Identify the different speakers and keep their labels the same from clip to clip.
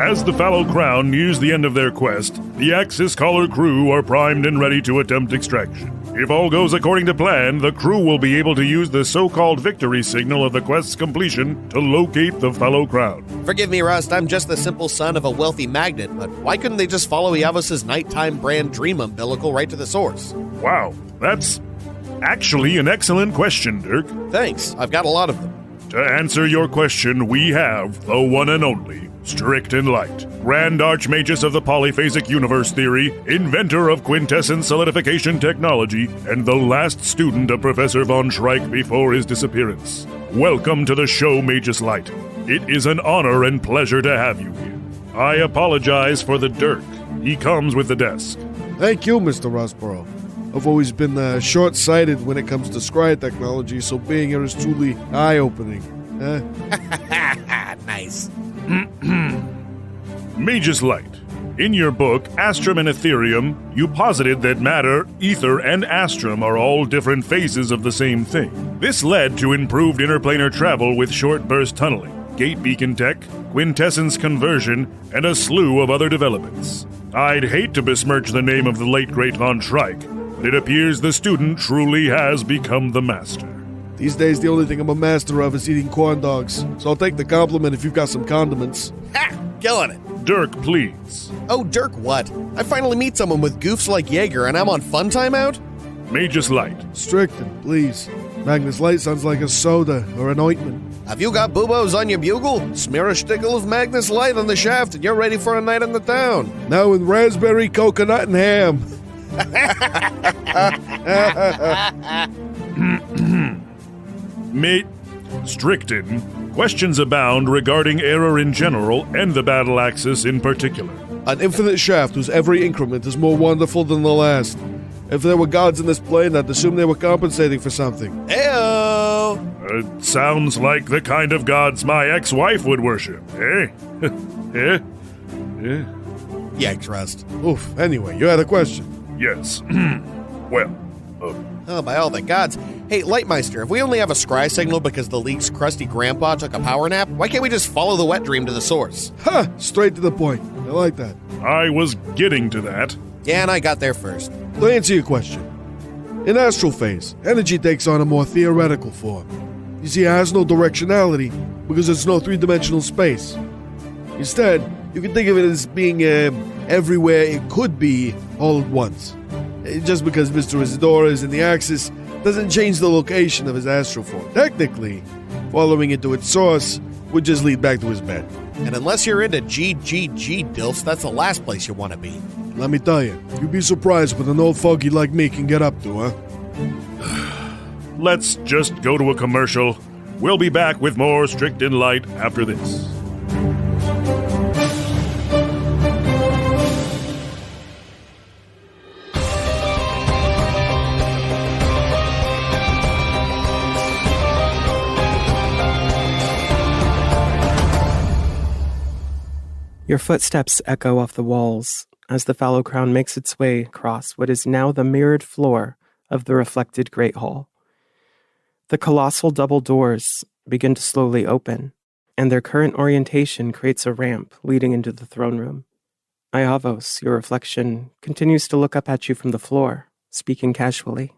Speaker 1: As the Fallow Crown nears the end of their quest, the Axis Caller crew are primed and ready to attempt extraction. If all goes according to plan, the crew will be able to use the so-called victory signal of the quest's completion to locate the Fallow Crown.
Speaker 2: Forgive me, Rust, I'm just the simple son of a wealthy magnate, but why couldn't they just follow Iavos' nighttime brand dream umbilical right to the source?
Speaker 1: Wow, that's actually an excellent question, Dirk.
Speaker 2: Thanks, I've got a lot of them.
Speaker 1: To answer your question, we have the one and only Strict and Light, Grand Archmagus of the Polyphasic Universe Theory, inventor of quintessence solidification technology, and the last student of Professor von Schreich before his disappearance. Welcome to the show, Magus Light. It is an honor and pleasure to have you here. I apologize for the Dirk. He comes with the desk.
Speaker 3: Thank you, Mr. Rossborough. I've always been short-sighted when it comes to scry technology, so being here is truly eye-opening.
Speaker 2: Nice.
Speaker 1: Magus Light. In your book, Astrum and Ethereum, you posited that matter, ether, and astrum are all different phases of the same thing. This led to improved interplanar travel with short-burst tunneling, gate beacon tech, quintessence conversion, and a slew of other developments. I'd hate to besmirch the name of the late great von Schreich, but it appears the student truly has become the master.
Speaker 3: These days, the only thing I'm a master of is eating corn dogs, so I'll take the compliment if you've got some condiments.
Speaker 2: Ha! Killing it.
Speaker 1: Dirk, please.
Speaker 2: Oh, Dirk what? I finally meet someone with goofs like Jaeger and I'm on fun time out?
Speaker 1: Magus Light.
Speaker 3: Strickton, please. Magnus Light sounds like a soda or an ointment.
Speaker 2: Have you got buboes on your bugle? Smear a stickle of Magnus Light on the shaft and you're ready for a night in the town.
Speaker 3: Now with raspberry, coconut, and ham.
Speaker 1: Mate Strickton, questions abound regarding error in general and the battle axis in particular.
Speaker 3: An infinite shaft whose every increment is more wonderful than the last. If there were gods in this plane, I'd assume they were compensating for something.
Speaker 2: Heyo!
Speaker 1: Sounds like the kind of gods my ex-wife would worship, eh? Eh? Eh?
Speaker 2: Yikes, Rust.
Speaker 3: Oof, anyway, you had a question.
Speaker 1: Yes. Well,
Speaker 2: Oh, by all the gods. Hey, Lightmeister, if we only have a scry signal because the League's crusty grandpa took a power nap, why can't we just follow the wet dream to the source?
Speaker 3: Ha! Straight to the point. I like that.
Speaker 1: I was getting to that.
Speaker 2: Yeah, and I got there first.
Speaker 3: To answer your question, in astral phase, energy takes on a more theoretical form. You see, it has no directionality because it's no three-dimensional space. Instead, you can think of it as being everywhere it could be all at once. Just because Mr. Isidore is in the Axis doesn't change the location of his astral form. Technically, following it to its source would just lead back to his bed.
Speaker 2: And unless you're into GGG dilfs, that's the last place you want to be.
Speaker 3: Let me tell you, you'd be surprised what an old fogey like me can get up to, huh?
Speaker 1: Let's just go to a commercial. We'll be back with more Strict and Light after this.
Speaker 4: Your footsteps echo off the walls as the Fallow Crown makes its way across what is now the mirrored floor of the reflected Great Hall. The colossal double doors begin to slowly open, and their current orientation creates a ramp leading into the throne room. Iavos, your reflection, continues to look up at you from the floor, speaking casually.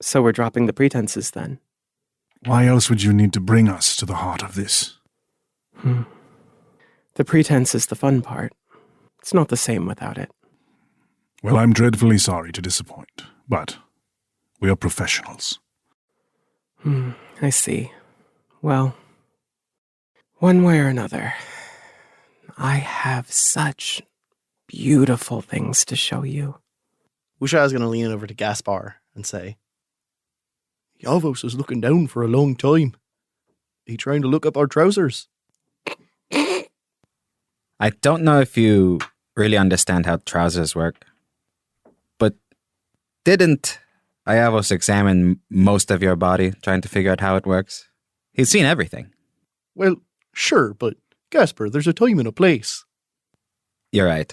Speaker 4: So we're dropping the pretenses then.
Speaker 5: Why else would you need to bring us to the heart of this?
Speaker 4: The pretense is the fun part. It's not the same without it.
Speaker 5: Well, I'm dreadfully sorry to disappoint, but we are professionals.
Speaker 4: I see. Well, one way or another, I have such beautiful things to show you.
Speaker 6: Wish I was going to lean over to Gaspar and say, Iavos is looking down for a long time. He trying to look up our trousers?
Speaker 7: I don't know if you really understand how trousers work, but didn't Iavos examine most of your body trying to figure out how it works? He's seen everything.
Speaker 6: Well, sure, but Gaspar, there's a time and a place.
Speaker 7: You're right.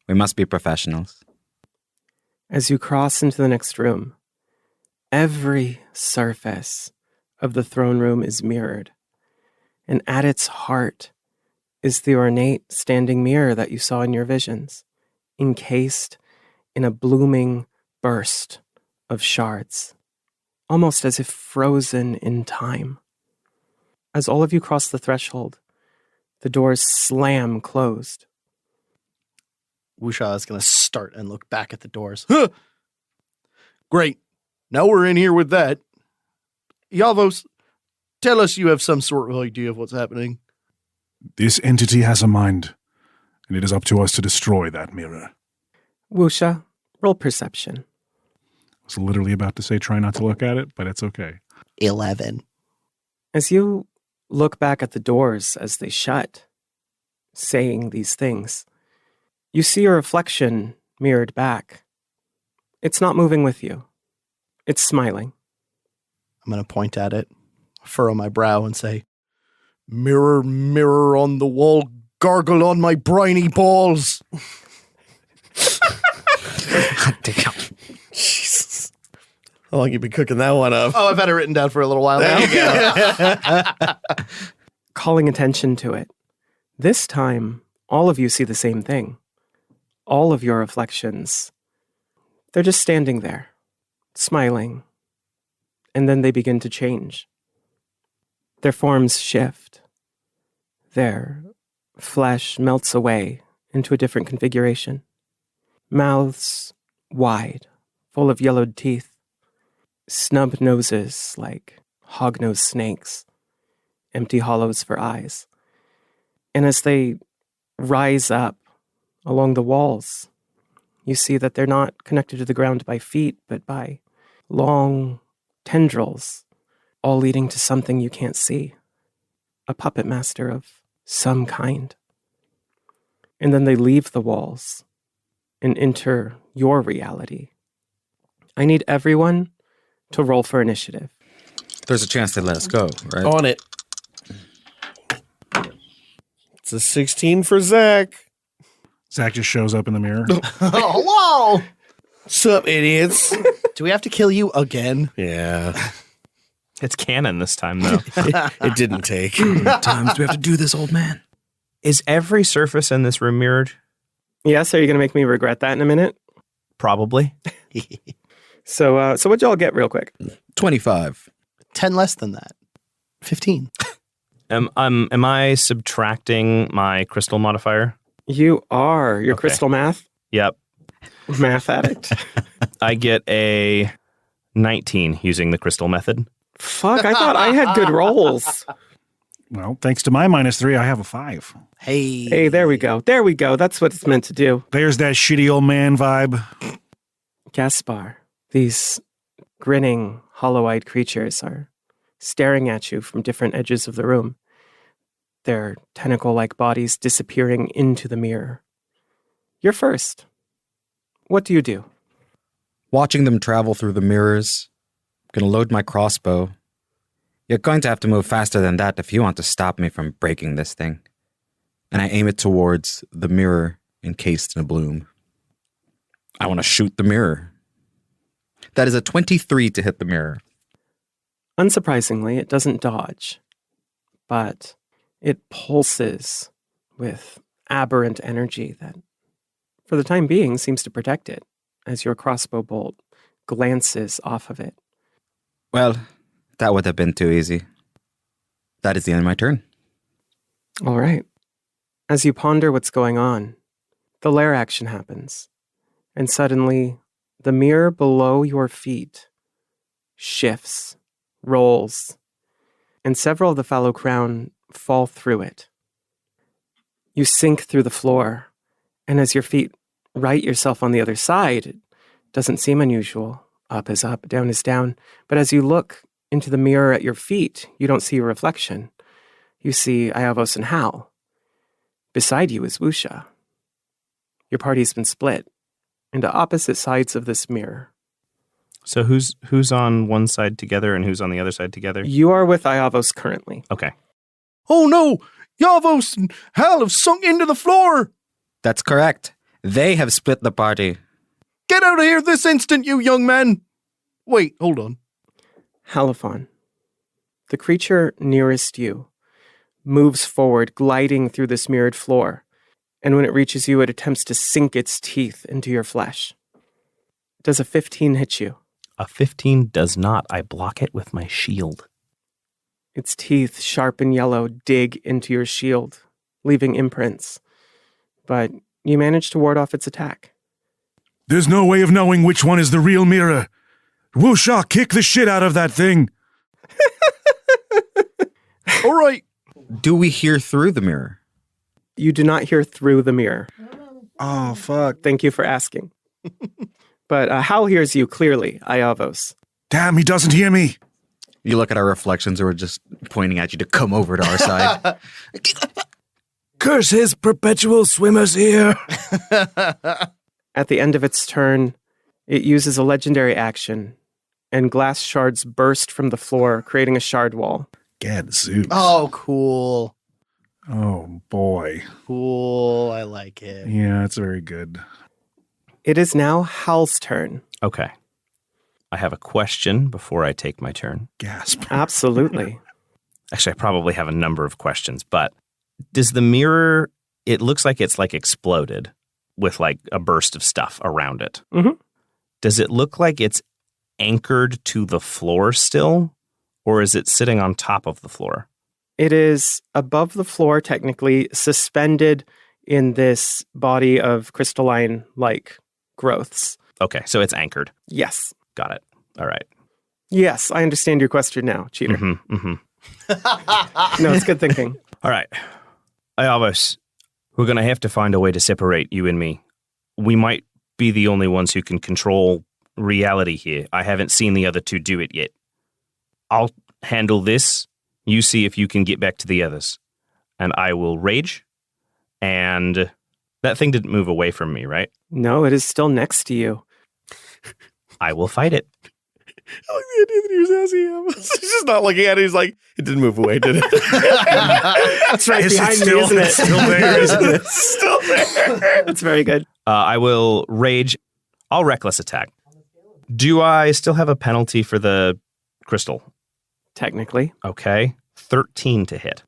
Speaker 7: We must be professionals.
Speaker 4: As you cross into the next room, every surface of the throne room is mirrored, and at its heart is the ornate standing mirror that you saw in your visions, encased in a blooming burst of shards, almost as if frozen in time. As all of you cross the threshold, the doors slam closed.
Speaker 6: Wusha is going to start and look back at the doors. Huh! Great. Now we're in here with that. Yavos, tell us you have some sort of idea of what's happening.
Speaker 5: This entity has a mind, and it is up to us to destroy that mirror.
Speaker 4: Wusha, roll perception.
Speaker 5: I was literally about to say try not to look at it, but it's okay.
Speaker 6: 11.
Speaker 4: As you look back at the doors as they shut, saying these things, you see a reflection mirrored back. It's not moving with you. It's smiling.
Speaker 6: I'm going to point at it, furrow my brow, and say, "Mirror, mirror on the wall, gargle on my briny balls."
Speaker 7: Damn.
Speaker 2: Jesus. How long you been cooking that one up?
Speaker 6: Oh, I've had it written down for a little while now.
Speaker 4: Calling attention to it. This time, all of you see the same thing. All of your reflections. They're just standing there, smiling. And then they begin to change. Their forms shift. Their flesh melts away into a different configuration. Mouths wide, full of yellowed teeth. Snub noses like hog-nosed snakes. Empty hollows for eyes. And as they rise up along the walls, you see that they're not connected to the ground by feet, but by long tendrils, all leading to something you can't see. A puppet master of some kind. And then they leave the walls and enter your reality. I need everyone to roll for initiative.
Speaker 7: There's a chance they let us go, right?
Speaker 2: On it. It's a 16 for Zach.
Speaker 5: Zach just shows up in the mirror.
Speaker 6: Hello!
Speaker 2: Sup, idiots?
Speaker 6: Do we have to kill you again?
Speaker 2: Yeah.
Speaker 8: It's canon this time, though.
Speaker 2: It didn't take.
Speaker 7: How many times do we have to do this, old man?
Speaker 8: Is every surface in this room mirrored?
Speaker 4: Yes, are you going to make me regret that in a minute?
Speaker 8: Probably.
Speaker 4: So what'd y'all get real quick?
Speaker 7: 25.
Speaker 6: 10 less than that. 15.
Speaker 8: Am I subtracting my crystal modifier?
Speaker 4: You are. Your
Speaker 8: Okay.
Speaker 4: crystal math?
Speaker 8: Yep.
Speaker 4: Math addict?
Speaker 8: I get a 19 using the crystal method.
Speaker 4: Fuck, I thought I had good rolls.
Speaker 5: Well, thanks to my -3, I have a 5.
Speaker 6: Hey.
Speaker 4: Hey, there we go. There we go. That's what it's meant to do.
Speaker 5: There's that shitty old man vibe.
Speaker 4: Gaspar, these grinning, hollow-eyed creatures are staring at you from different edges of the room, their tentacle-like bodies disappearing into the mirror. You're first. What do you do?
Speaker 7: Watching them travel through the mirrors. Gonna load my crossbow. You're going to have to move faster than that if you want to stop me from breaking this thing. And I aim it towards the mirror encased in a bloom. I want to shoot the mirror. That is a 23 to hit the mirror.
Speaker 4: Unsurprisingly, it doesn't dodge, but it pulses with aberrant energy that, for the time being, seems to protect it as your crossbow bolt glances off of it.
Speaker 7: Well, that would have been too easy. That is the end of my turn.
Speaker 4: All right. As you ponder what's going on, the lair action happens, and suddenly the mirror below your feet shifts, rolls, and several of the Fallow Crown fall through it. You sink through the floor, and as your feet right yourself on the other side, it doesn't seem unusual. Up is up, down is down. But as you look into the mirror at your feet, you don't see a reflection. You see Iavos and Hal. Beside you is Wusha. Your party's been split into opposite sides of this mirror.
Speaker 8: So who's on one side together and who's on the other side together?
Speaker 4: You are with Iavos currently.
Speaker 8: Okay.
Speaker 6: Oh no! Yavos and Hal have sunk into the floor!
Speaker 7: That's correct. They have split the party.
Speaker 6: Get out of here this instant, you young man! Wait, hold on.
Speaker 4: Halophon, the creature nearest you, moves forward, gliding through this mirrored floor. And when it reaches you, it attempts to sink its teeth into your flesh. Does a 15 hit you?
Speaker 8: A 15 does not. I block it with my shield.
Speaker 4: Its teeth, sharp and yellow, dig into your shield, leaving imprints. But you manage to ward off its attack.
Speaker 5: There's no way of knowing which one is the real mirror. Wuxia, kick the shit out of that thing.
Speaker 6: All right.
Speaker 7: Do we hear through the mirror?
Speaker 4: You do not hear through the mirror.
Speaker 3: Oh, fuck.
Speaker 4: Thank you for asking. But Hal hears you clearly, Iavos.
Speaker 5: Damn, he doesn't hear me.
Speaker 7: You look at our reflections and we're just pointing at you to come over to our side.
Speaker 3: Curse his perpetual swimmers here.
Speaker 4: At the end of its turn, it uses a legendary action, and glass shards burst from the floor, creating a shard wall.
Speaker 5: Gadzooks.
Speaker 6: Oh, cool.
Speaker 5: Oh, boy.
Speaker 6: Cool. I like it.
Speaker 5: Yeah, it's very good.
Speaker 4: It is now Hal's turn.
Speaker 8: Okay. I have a question before I take my turn.
Speaker 5: Gasp.
Speaker 4: Absolutely.
Speaker 8: Actually, I probably have a number of questions, but does the mirror, it looks like it's like exploded with like a burst of stuff around it.
Speaker 4: Mhm.
Speaker 8: Does it look like it's anchored to the floor still, or is it sitting on top of the floor?
Speaker 4: It is above the floor, technically, suspended in this body of crystalline-like growths.
Speaker 8: Okay, so it's anchored.
Speaker 4: Yes.
Speaker 8: Got it. All right.
Speaker 4: Yes, I understand your question now, cheater.
Speaker 8: Mm-hmm.
Speaker 4: No, it's good thinking.
Speaker 8: All right. Iavos, we're going to have to find a way to separate you and me. We might be the only ones who can control reality here. I haven't seen the other two do it yet. I'll handle this. You see if you can get back to the others. And I will rage. And that thing didn't move away from me, right?
Speaker 4: No, it is still next to you.
Speaker 8: I will fight it.
Speaker 2: I like the idea that he was asking him. He's just not looking at it. He's like, it didn't move away, did it?
Speaker 4: That's right
Speaker 5: Is it
Speaker 4: behind
Speaker 5: still-
Speaker 4: me, isn't it?
Speaker 5: it's still there, isn't it?
Speaker 2: Still there.
Speaker 4: That's very good.
Speaker 8: I will rage. I'll reckless attack. Do I still have a penalty for the crystal?
Speaker 4: Technically.
Speaker 8: Okay. 13 to hit.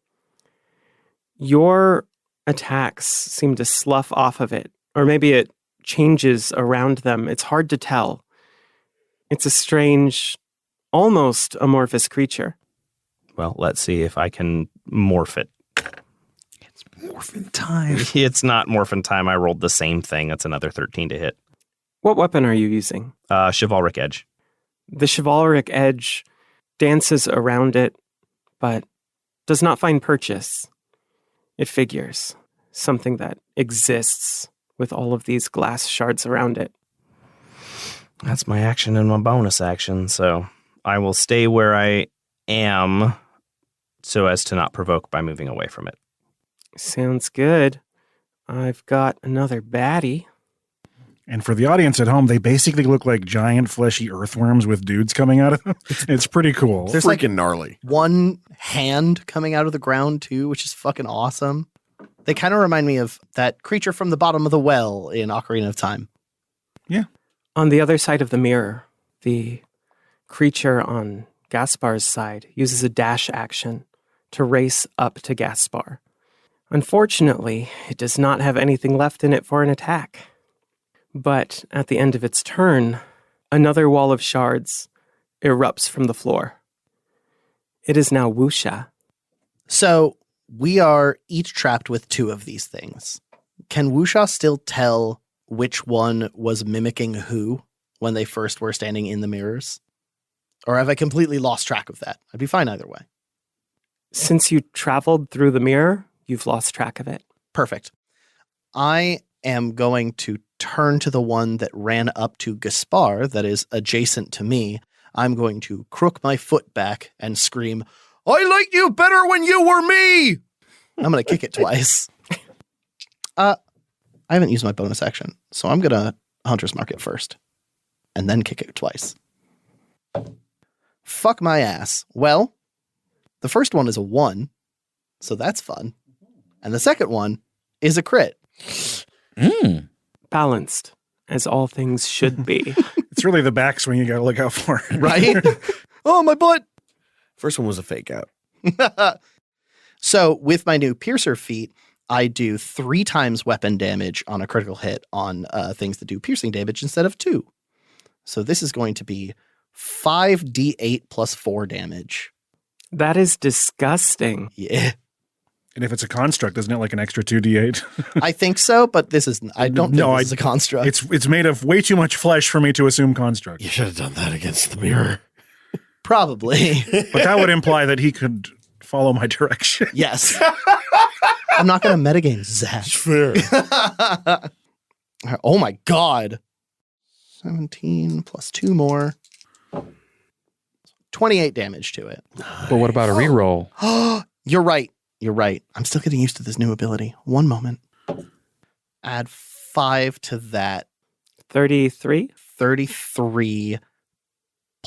Speaker 4: Your attacks seem to slough off of it, or maybe it changes around them. It's hard to tell. It's a strange, almost amorphous creature.
Speaker 8: Well, let's see if I can morph it.
Speaker 7: It's morphin' time.
Speaker 8: It's not morphin' time. I rolled the same thing. That's another 13 to hit.
Speaker 4: What weapon are you using?
Speaker 8: Chivalric Edge.
Speaker 4: The chivalric edge dances around it, but does not find purchase. It figures something that exists with all of these glass shards around it.
Speaker 8: That's my action and my bonus action, so I will stay where I am so as to not provoke by moving away from it.
Speaker 4: Sounds good. I've got another baddie.
Speaker 5: And for the audience at home, they basically look like giant fleshy earthworms with dudes coming out of them. It's pretty cool.
Speaker 6: There's
Speaker 2: Freaking gnarly.
Speaker 6: one hand coming out of the ground too, which is fucking awesome. They kind of remind me of that creature from the bottom of the well in Ocarina of Time.
Speaker 4: On the other side of the mirror, the creature on Gaspar's side uses a dash action to race up to Gaspar. Unfortunately, it does not have anything left in it for an attack. But at the end of its turn, another wall of shards erupts from the floor. It is now Wuxia.
Speaker 6: So we are each trapped with two of these things. Can Wuxia still tell which one was mimicking who when they first were standing in the mirrors? Or have I completely lost track of that? I'd be fine either way.
Speaker 4: Since you traveled through the mirror, you've lost track of it.
Speaker 6: Perfect. I am going to turn to the one that ran up to Gaspar, that is adjacent to me. I'm going to crook my foot back and scream, "I liked you better when you were me!" I'm going to kick it twice. I haven't used my bonus action, so I'm going to Hunter's Mark it first, and then kick it twice. Fuck my ass. Well, the first one is a 1, so that's fun. And the second one is a crit.
Speaker 4: Balanced, as all things should be.
Speaker 5: It's really the backswing you got to look out for.
Speaker 6: Right? Oh, my butt.
Speaker 2: First one was a fake out.
Speaker 6: So with my new Piercer feat, I do 3 times weapon damage on a critical hit on things that do piercing damage instead of 2. So this is going to be 5d8 plus 4 damage.
Speaker 4: That is disgusting.
Speaker 6: Yeah.
Speaker 5: And if it's a construct, isn't it like an extra 2d8?
Speaker 6: I think so, but this is, I don't think this is a construct.
Speaker 5: It's made of way too much flesh for me to assume construct.
Speaker 2: You should have done that against the mirror.
Speaker 6: Probably.
Speaker 5: But that would imply that he could follow my direction.
Speaker 6: Yes. I'm not going to metagame Zach.
Speaker 2: Fair.
Speaker 6: Oh my God. 17 plus 2 more. 28 damage to it.
Speaker 7: But what about a reroll?
Speaker 6: You're right. You're right. I'm still getting used to this new ability. One moment. Add 5 to that.
Speaker 4: 33?
Speaker 6: 33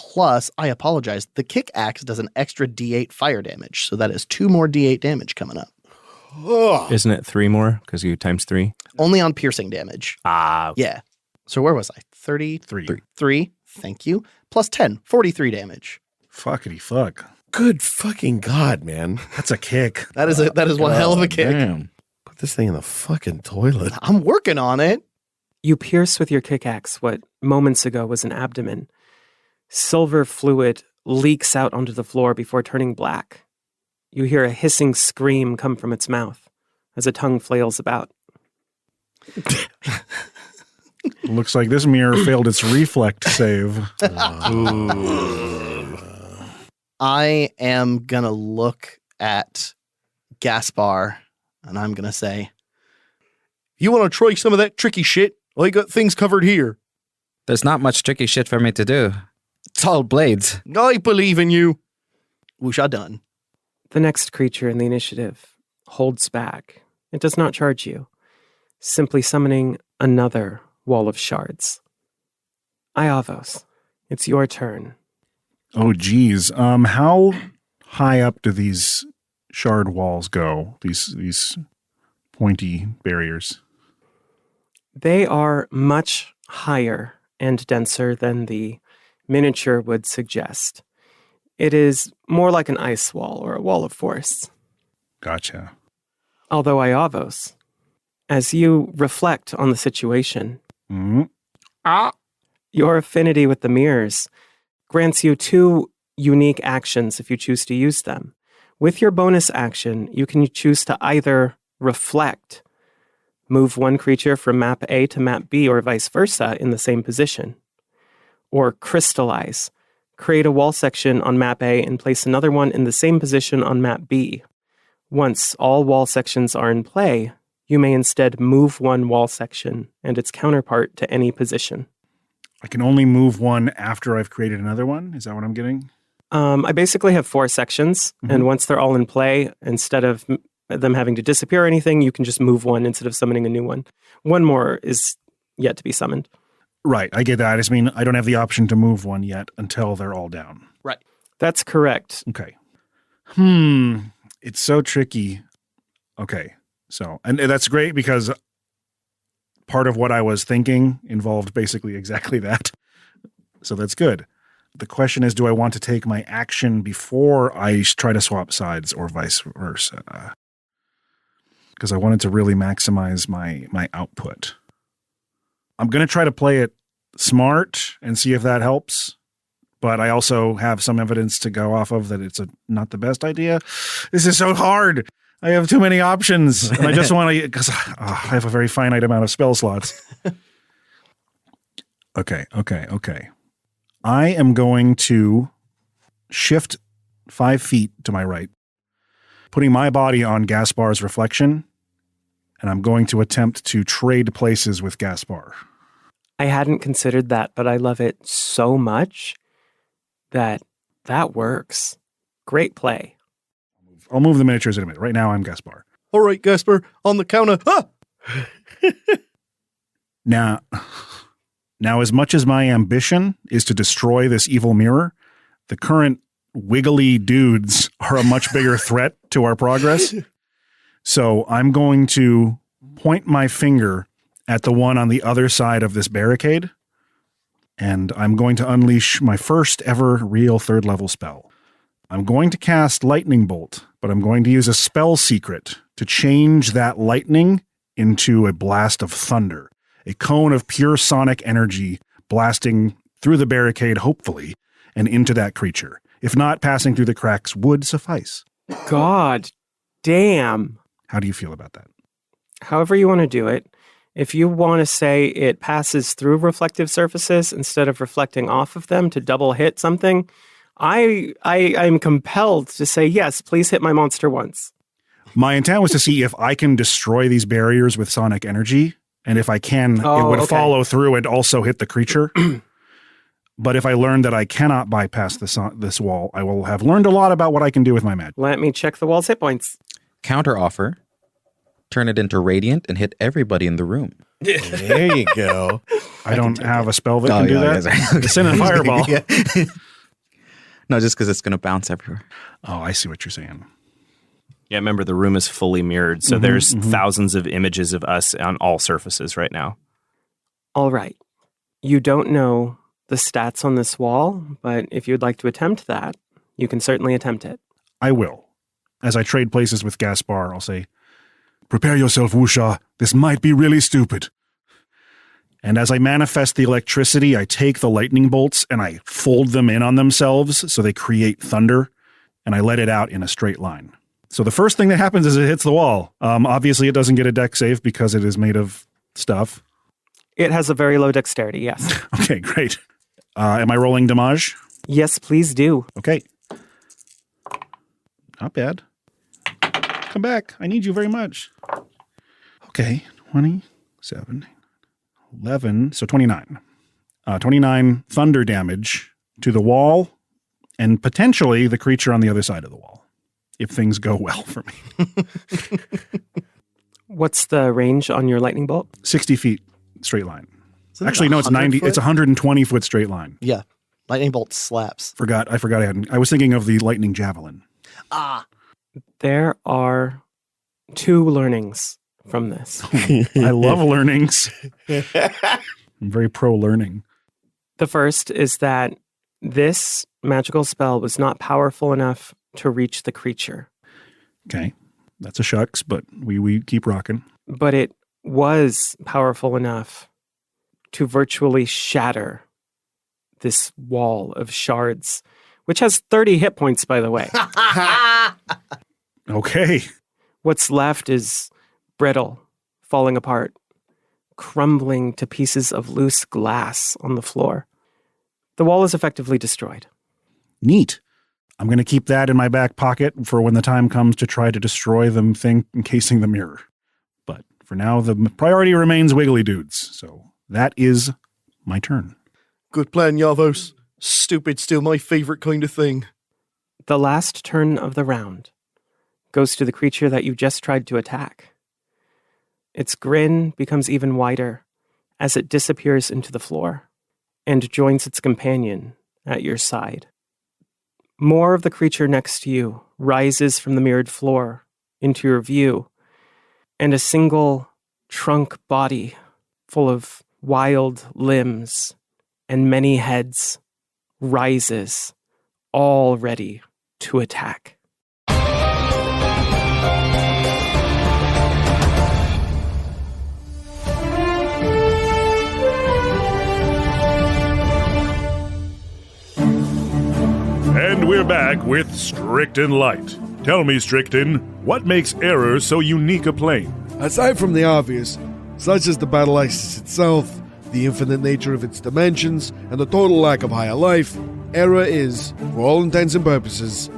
Speaker 6: plus, I apologize, the kick axe does an extra d8 fire damage. So that is 2 more d8 damage coming up.
Speaker 8: Isn't it 3 more? Because you times 3?
Speaker 6: Only on piercing damage.
Speaker 8: Ah.
Speaker 6: Yeah. So where was I? 33. 3. Thank you. Plus 10. 43 damage.
Speaker 5: Fuckity fuck.
Speaker 2: Good fucking God, man.
Speaker 5: That's a kick.
Speaker 6: That is one hell of a kick.
Speaker 2: Damn. Put this thing in the fucking toilet.
Speaker 6: I'm working on it.
Speaker 4: You pierce with your kickaxe what moments ago was an abdomen. Silver fluid leaks out onto the floor before turning black. You hear a hissing scream come from its mouth as a tongue flails about.
Speaker 5: Looks like this mirror failed its reflect save.
Speaker 6: I am going to look at Gaspar and I'm going to say, you want to try some of that tricky shit? I got things covered here.
Speaker 7: There's not much tricky shit for me to do. It's all blades.
Speaker 6: I believe in you. Woosha done.
Speaker 4: The next creature in the initiative holds back. It does not charge you, simply summoning another wall of shards. Iavos, it's your turn.
Speaker 5: Oh, geez. How high up do these shard walls go? These pointy barriers?
Speaker 4: They are much higher and denser than the miniature would suggest. It is more like an ice wall or a wall of force.
Speaker 5: Gotcha.
Speaker 4: Although Iavos, as you reflect on the situation, your affinity with the mirrors grants you 2 unique actions if you choose to use them. With your bonus action, you can choose to either reflect, move one creature from map A to map B or vice versa in the same position, or crystallize, create a wall section on map A and place another one in the same position on map B. Once all wall sections are in play, you may instead move one wall section and its counterpart to any position.
Speaker 5: I can only move one after I've created another one? Is that what I'm getting?
Speaker 4: I basically have 4 sections, and once they're all in play, instead of them having to disappear or anything, you can just move one instead of summoning a new one. One more is yet to be summoned.
Speaker 5: Right, I get that. I just mean I don't have the option to move one yet until they're all down.
Speaker 6: Right.
Speaker 4: That's correct.
Speaker 5: Okay. It's so tricky. Okay. So, and that's great because part of what I was thinking involved basically exactly that. So that's good. The question is, do I want to take my action before I try to swap sides or vice versa? Because I wanted to really maximize my output. I'm going to try to play it smart and see if that helps. But I also have some evidence to go off of that it's not the best idea. This is so hard. I have too many options. And I just want to, because I have a very finite amount of spell slots. Okay. I am going to shift 5 feet to my right, putting my body on Gaspar's reflection, and I'm going to attempt to trade places with Gaspar.
Speaker 4: I hadn't considered that, but I love it so much that works. Great play.
Speaker 5: I'll move the miniatures in a minute. Right now, I'm Gaspar.
Speaker 6: All right, Gaspar, on the counter.
Speaker 5: Now, as much as my ambition is to destroy this evil mirror, the current wiggly dudes are a much bigger threat to our progress. So I'm going to point my finger at the one on the other side of this barricade, and I'm going to unleash my first ever real 3rd level spell. I'm going to cast Lightning Bolt but I'm going to use a spell secret to change that lightning into a blast of thunder, a cone of pure sonic energy blasting through the barricade, hopefully, and into that creature. If not, passing through the cracks would suffice.
Speaker 4: God damn.
Speaker 5: How do you feel about that?
Speaker 4: However you want to do it. If you want to say it passes through reflective surfaces instead of reflecting off of them to double hit something, I'm compelled to say, yes, please hit my monster once.
Speaker 5: My intent was to see if I can destroy these barriers with sonic energy, and if I can, it would follow through and also hit the creature. But if I learn that I cannot bypass this wall, I will have learned a lot about what I can do with my magic.
Speaker 4: Let me check the wall's hit points.
Speaker 7: Counter offer. Turn it into radiant and hit everybody in the room.
Speaker 2: There you go.
Speaker 5: I don't have a spell that can do that. Send a fireball.
Speaker 7: Yeah. No, just because it's going to bounce everywhere.
Speaker 5: Oh, I see what you're saying.
Speaker 8: Yeah, remember the room is fully mirrored, so there's thousands of images of us on all surfaces right now.
Speaker 4: All right. You don't know the stats on this wall, but if you'd like to attempt that, you can certainly attempt it.
Speaker 5: I will. As I trade places with Gaspar, I'll say, "Prepare yourself, Wusha. This might be really stupid." And as I manifest the electricity, I take the lightning bolts and I fold them in on themselves so they create thunder, and I let it out in a straight line. So the first thing that happens is it hits the wall. Obviously, it doesn't get a dex save because it is made of stuff.
Speaker 4: It has a very low dexterity, yes.
Speaker 5: Okay, great. Am I rolling damage?
Speaker 4: Yes, please do.
Speaker 5: Okay. Not bad. Come back. I need you very much. Okay, 27, 11, so 29. 29 thunder damage to the wall and potentially the creature on the other side of the wall, if things go well for me.
Speaker 4: What's the range on your lightning bolt?
Speaker 5: 60 feet straight line.
Speaker 6: Isn't it
Speaker 5: Actually, no, it's 90.
Speaker 6: 100
Speaker 5: It's 120 foot straight line.
Speaker 6: Yeah. Lightning bolt slaps.
Speaker 5: I forgot I was thinking of the lightning javelin.
Speaker 4: There are 2 learnings from this.
Speaker 5: I love learnings. I'm very pro learning.
Speaker 4: The first is that this magical spell was not powerful enough to reach the creature.
Speaker 5: Okay. That's a shucks, but we keep rocking.
Speaker 4: But it was powerful enough to virtually shatter this wall of shards, which has 30 hit points, by the way.
Speaker 5: Okay.
Speaker 4: What's left is brittle, falling apart, crumbling to pieces of loose glass on the floor. The wall is effectively destroyed.
Speaker 5: Neat. I'm going to keep that in my back pocket for when the time comes to try to destroy the thing encasing the mirror. But for now, the priority remains Wiggly Dudes. So that is my turn.
Speaker 6: Good plan, Yavos. Stupid's still my favorite kind of thing.
Speaker 4: The last turn of the round goes to the creature that you just tried to attack. Its grin becomes even wider as it disappears into the floor and joins its companion at your side. More of the creature next to you rises from the mirrored floor into your view, and a single trunk body full of wild limbs and many heads rises, all ready to attack.
Speaker 1: And we're back with Stricton Light. Tell me, Stricton, what makes Error so unique a plane?
Speaker 3: Aside from the obvious, such as the battle axis itself, the infinite nature of its dimensions, and the total lack of higher life, Error is, for all intents and purposes,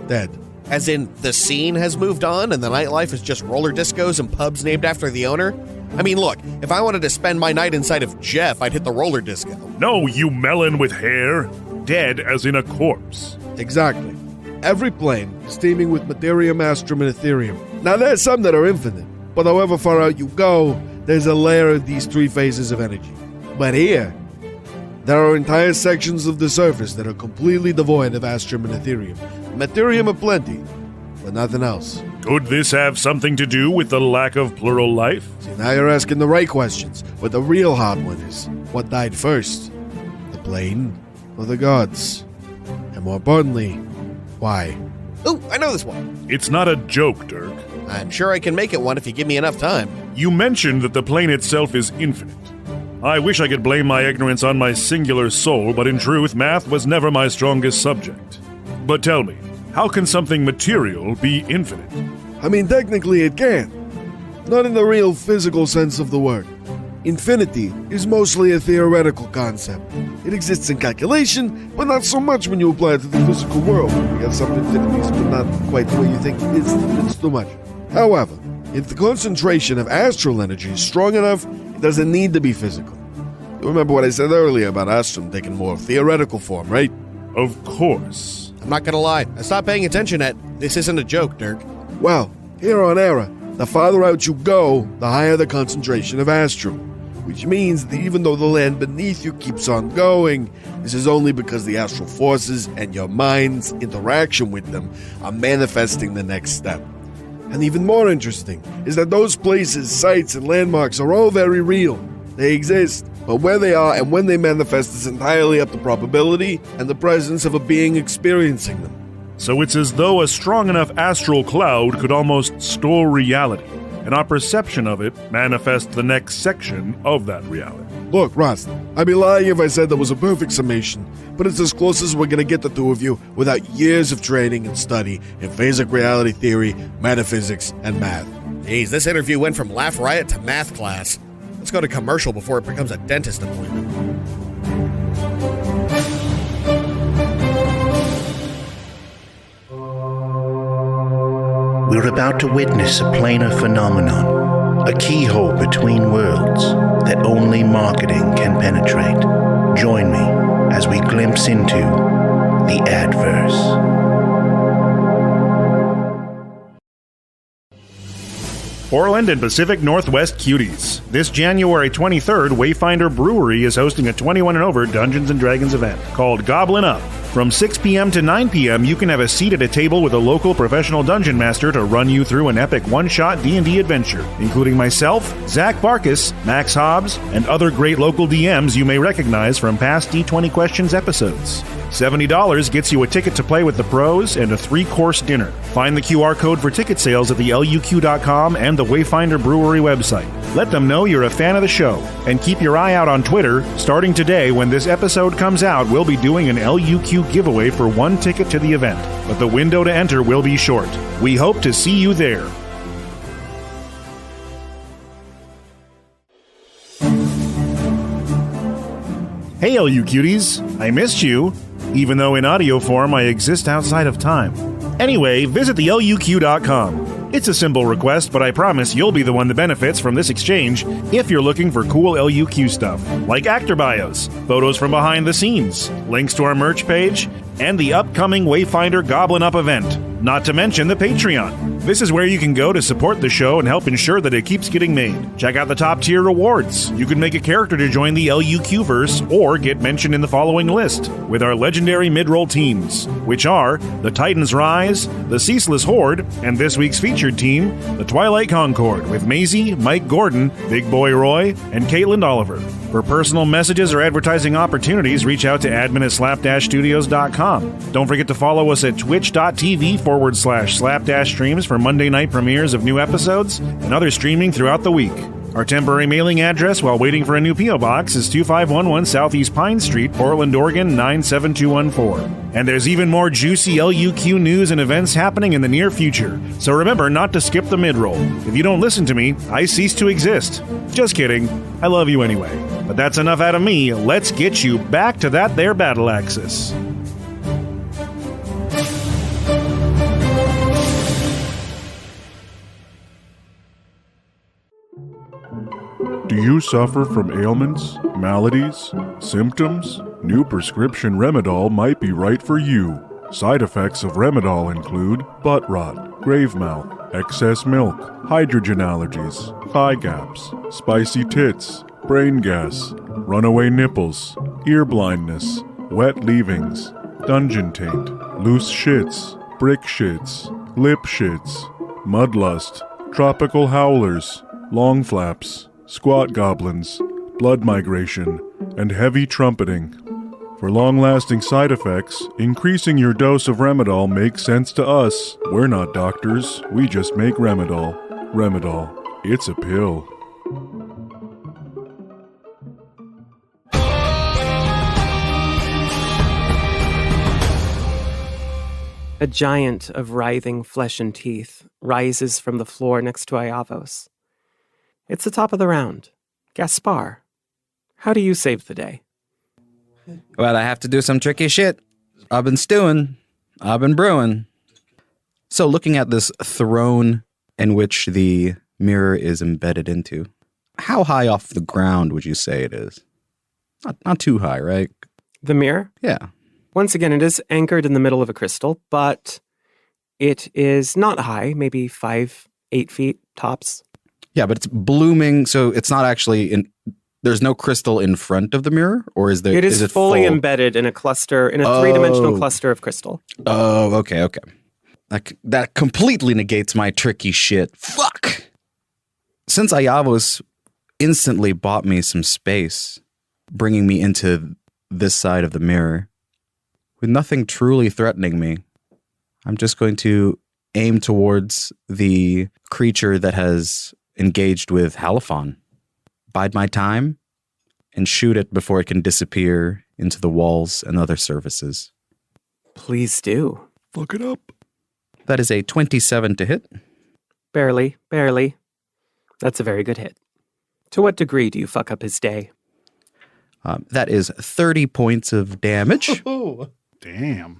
Speaker 3: dead.
Speaker 2: As in, the scene has moved on and the nightlife is just roller discos and pubs named after the owner? I mean, look, if I wanted to spend my night inside of Jeff, I'd hit the roller disco.
Speaker 1: No, you melon with hair. Dead as in a corpse.
Speaker 3: Exactly. Every plane is teeming with Materium, Astrum, and Ethereum. Now, there's some that are infinite, but however far out you go, there's a layer of these 3 phases of energy. But here, there are entire sections of the surface that are completely devoid of Astrum and Ethereum. Materium aplenty, but nothing else.
Speaker 1: Could this have something to do with the lack of plural life?
Speaker 3: See, now you're asking the right questions, but the real hard one is, what died first? The plane or the gods? And more importantly, why?
Speaker 2: Ooh, I know this one.
Speaker 1: It's not a joke, Dirk.
Speaker 2: I'm sure I can make it one if you give me enough time.
Speaker 1: You mentioned that the plane itself is infinite. I wish I could blame my ignorance on my singular soul, but in truth, math was never my strongest subject. But tell me, how can something material be infinite?
Speaker 3: I mean, technically it can. Not in the real physical sense of the word. Infinity is mostly a theoretical concept. It exists in calculation, but not so much when you apply it to the physical world. You have some infinities, but not quite the way you think. It's too much. However, if the concentration of astral energy is strong enough, it doesn't need to be physical. You remember what I said earlier about astrum taking more theoretical form, right?
Speaker 1: Of course.
Speaker 2: I'm not gonna lie, I stopped paying attention at this isn't a joke, Dirk.
Speaker 3: Well, here on Era, the farther out you go, the higher the concentration of astrum. Which means that even though the land beneath you keeps on going, this is only because the astral forces and your mind's interaction with them are manifesting the next step. And even more interesting is that those places, sites, and landmarks are all very real. They exist, but where they are and when they manifest is entirely up to probability and the presence of a being experiencing them.
Speaker 1: So it's as though a strong enough astral cloud could almost store reality, and our perception of it manifests the next section of that reality.
Speaker 3: Look, Rost, I'd be lying if I said that was a perfect summation, but it's as close as we're gonna get the two of you without years of training and study in phasic reality theory, metaphysics, and math.
Speaker 2: Jeez, this interview went from laugh riot to math class. Let's go to commercial before it becomes a dentist appointment.
Speaker 9: We're about to witness a planar phenomenon, a keyhole between worlds that only marketing can penetrate. Join me as we glimpse into the Adverse.
Speaker 1: Portland and Pacific Northwest cuties. This January 23rd, Wayfinder Brewery is hosting a 21 and over Dungeons & Dragons event called Goblin Up. From 6 p.m. to 9 p.m., you can have a seat at a table with a local professional dungeon master to run you through an epic one-shot D&D adventure, including myself, Zach Barkus, Max Hobbs, and other great local DMs you may recognize from past D20 Questions episodes. $70 gets you a ticket to play with the pros and a 3-course dinner. Find the QR code for ticket sales at the LUQ.com and the Wayfinder Brewery website. Let them know you're a fan of the show. And keep your eye out on Twitter. Starting today, when this episode comes out, we'll be doing an LUQ giveaway for 1 ticket to the event. But the window to enter will be short. We hope to see you there. Hey, LU cuties. I missed you, even though in audio form I exist outside of time. Anyway, visit the LUQ.com. It's a simple request, but I promise you'll be the one that benefits from this exchange if you're looking for cool LUQ stuff, like actor bios, photos from behind the scenes, links to our merch page, and the upcoming Wayfinder Goblin Up event. Not to mention the Patreon. This is where you can go to support the show and help ensure that it keeps getting made. Check out the top tier rewards. You can make a character to join the LUQ-verse or get mentioned in the following list with our legendary mid-roll teams, which are the Titans Rise, the Ceaseless Horde, and this week's featured team, the Twilight Concord, with Maisie, Mike Gordon, Big Boy Roy, and Caitlin Oliver. For personal messages or advertising opportunities, reach out to admin@slapstudios.com. Don't forget to follow us at twitch.tv/slapdash streams for Monday night premieres of new episodes and other streaming throughout the week. Our temporary mailing address while waiting for a new P.O. Box is 2511 Southeast Pine Street, Portland, Oregon 97214. And there's even more juicy LUQ news and events happening in the near future, so remember not to skip the mid-roll. If you don't listen to me, I cease to exist. Just kidding. I love you anyway. But that's enough out of me. Let's get you back to that there battle axis. Do you suffer from ailments, maladies, symptoms? New prescription Remedol might be right for you. Side effects of Remedol include butt rot, grave mouth, excess milk, hydrogen allergies, thigh gaps, spicy tits, brain gas, runaway nipples, ear blindness, wet leavings, dungeon taint, loose shits, brick shits, lip shits, mudlust, tropical howlers, long flaps, squat goblins, blood migration, and heavy trumpeting. For long-lasting side effects, increasing your dose of Remedal makes sense to us. We're not doctors. We just make Remedal. Remedal. It's a pill.
Speaker 4: A giant of writhing flesh and teeth rises from the floor next to Iavos. It's the top of the round. Gaspar, how do you save the day?
Speaker 7: Well, I have to do some tricky shit. I've been stewing. I've been brewing. So looking at this throne in which the mirror is embedded into, how high off the ground would you say it is? Not too high, right?
Speaker 4: The mirror?
Speaker 7: Yeah.
Speaker 4: Once again, it is anchored in the middle of a crystal, but it is not high, maybe 5, 8 feet tops.
Speaker 7: Yeah, but it's blooming, so it's not actually in... There's no crystal in front of the mirror, or is there?
Speaker 4: It is
Speaker 7: it
Speaker 4: fully
Speaker 7: full?
Speaker 4: embedded in a cluster, in a three-dimensional cluster of crystal.
Speaker 7: Oh, okay. That completely negates my tricky shit. Fuck! Since Iavos instantly bought me some space, bringing me into this side of the mirror, with nothing truly threatening me, I'm just going to aim towards the creature that has engaged with Halifon. Bide my time and shoot it before it can disappear into the walls and other surfaces.
Speaker 4: Please do.
Speaker 1: Fuck it up.
Speaker 7: That is a 27 to hit.
Speaker 4: Barely. That's a very good hit. To what degree do you fuck up his day?
Speaker 7: That is 30 points of damage.
Speaker 5: Damn.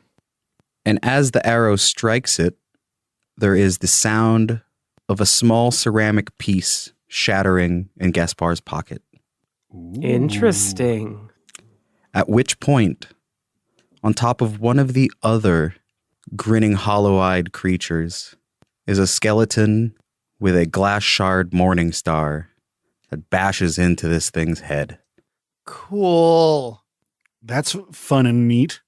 Speaker 7: And as the arrow strikes it, there is the sound of a small ceramic piece shattering in Gaspar's pocket.
Speaker 4: Interesting.
Speaker 7: At which point, on top of one of the other grinning hollow-eyed creatures, is a skeleton with a glass shard morning star that bashes into this thing's head.
Speaker 6: Cool.
Speaker 5: That's fun and neat.